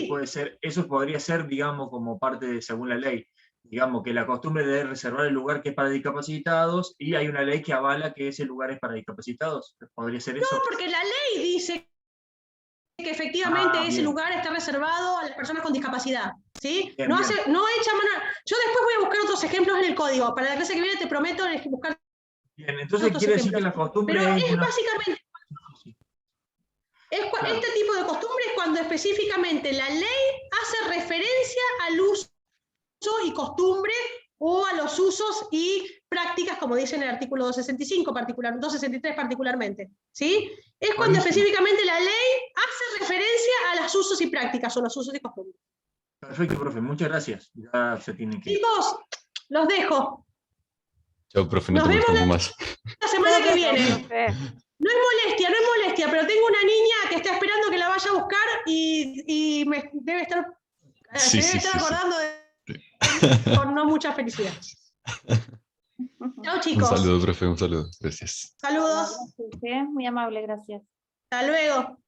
puede ser, eso podría ser, digamos, como parte de, según la ley, digamos que la costumbre de reservar el lugar que es para discapacitados, y hay una ley que avala que ese lugar es para discapacitados, ¿podría ser eso? No, porque la ley dice que efectivamente ese lugar está reservado a las personas con discapacidad, ¿sí? Bien, no bien. Echa mano. Yo después voy a buscar otros ejemplos en el código, para la clase que viene te prometo buscar. Bien, entonces quiere decir que la costumbre pero es es una... básicamente, Claro. este tipo de costumbre es cuando específicamente la ley hace referencia al uso y costumbre o a los usos y prácticas, como dice en el artículo 265, 263 particularmente, ¿sí? Es cuando específicamente la ley hace referencia a los usos y prácticas o los usos y costumbres. Perfecto, profe, muchas gracias. Ya se tiene que ir. Chicos, los dejo. Chao, profe, no Nos te vemos molesto más. La semana que viene. No es molestia, pero tengo una niña que está esperando que la vaya a buscar y me debe estar, acordando con no mucha felicidad. Chao, chicos. Un saludo, profe, un saludo. Gracias. Saludos. Muy amable, gracias. Hasta luego.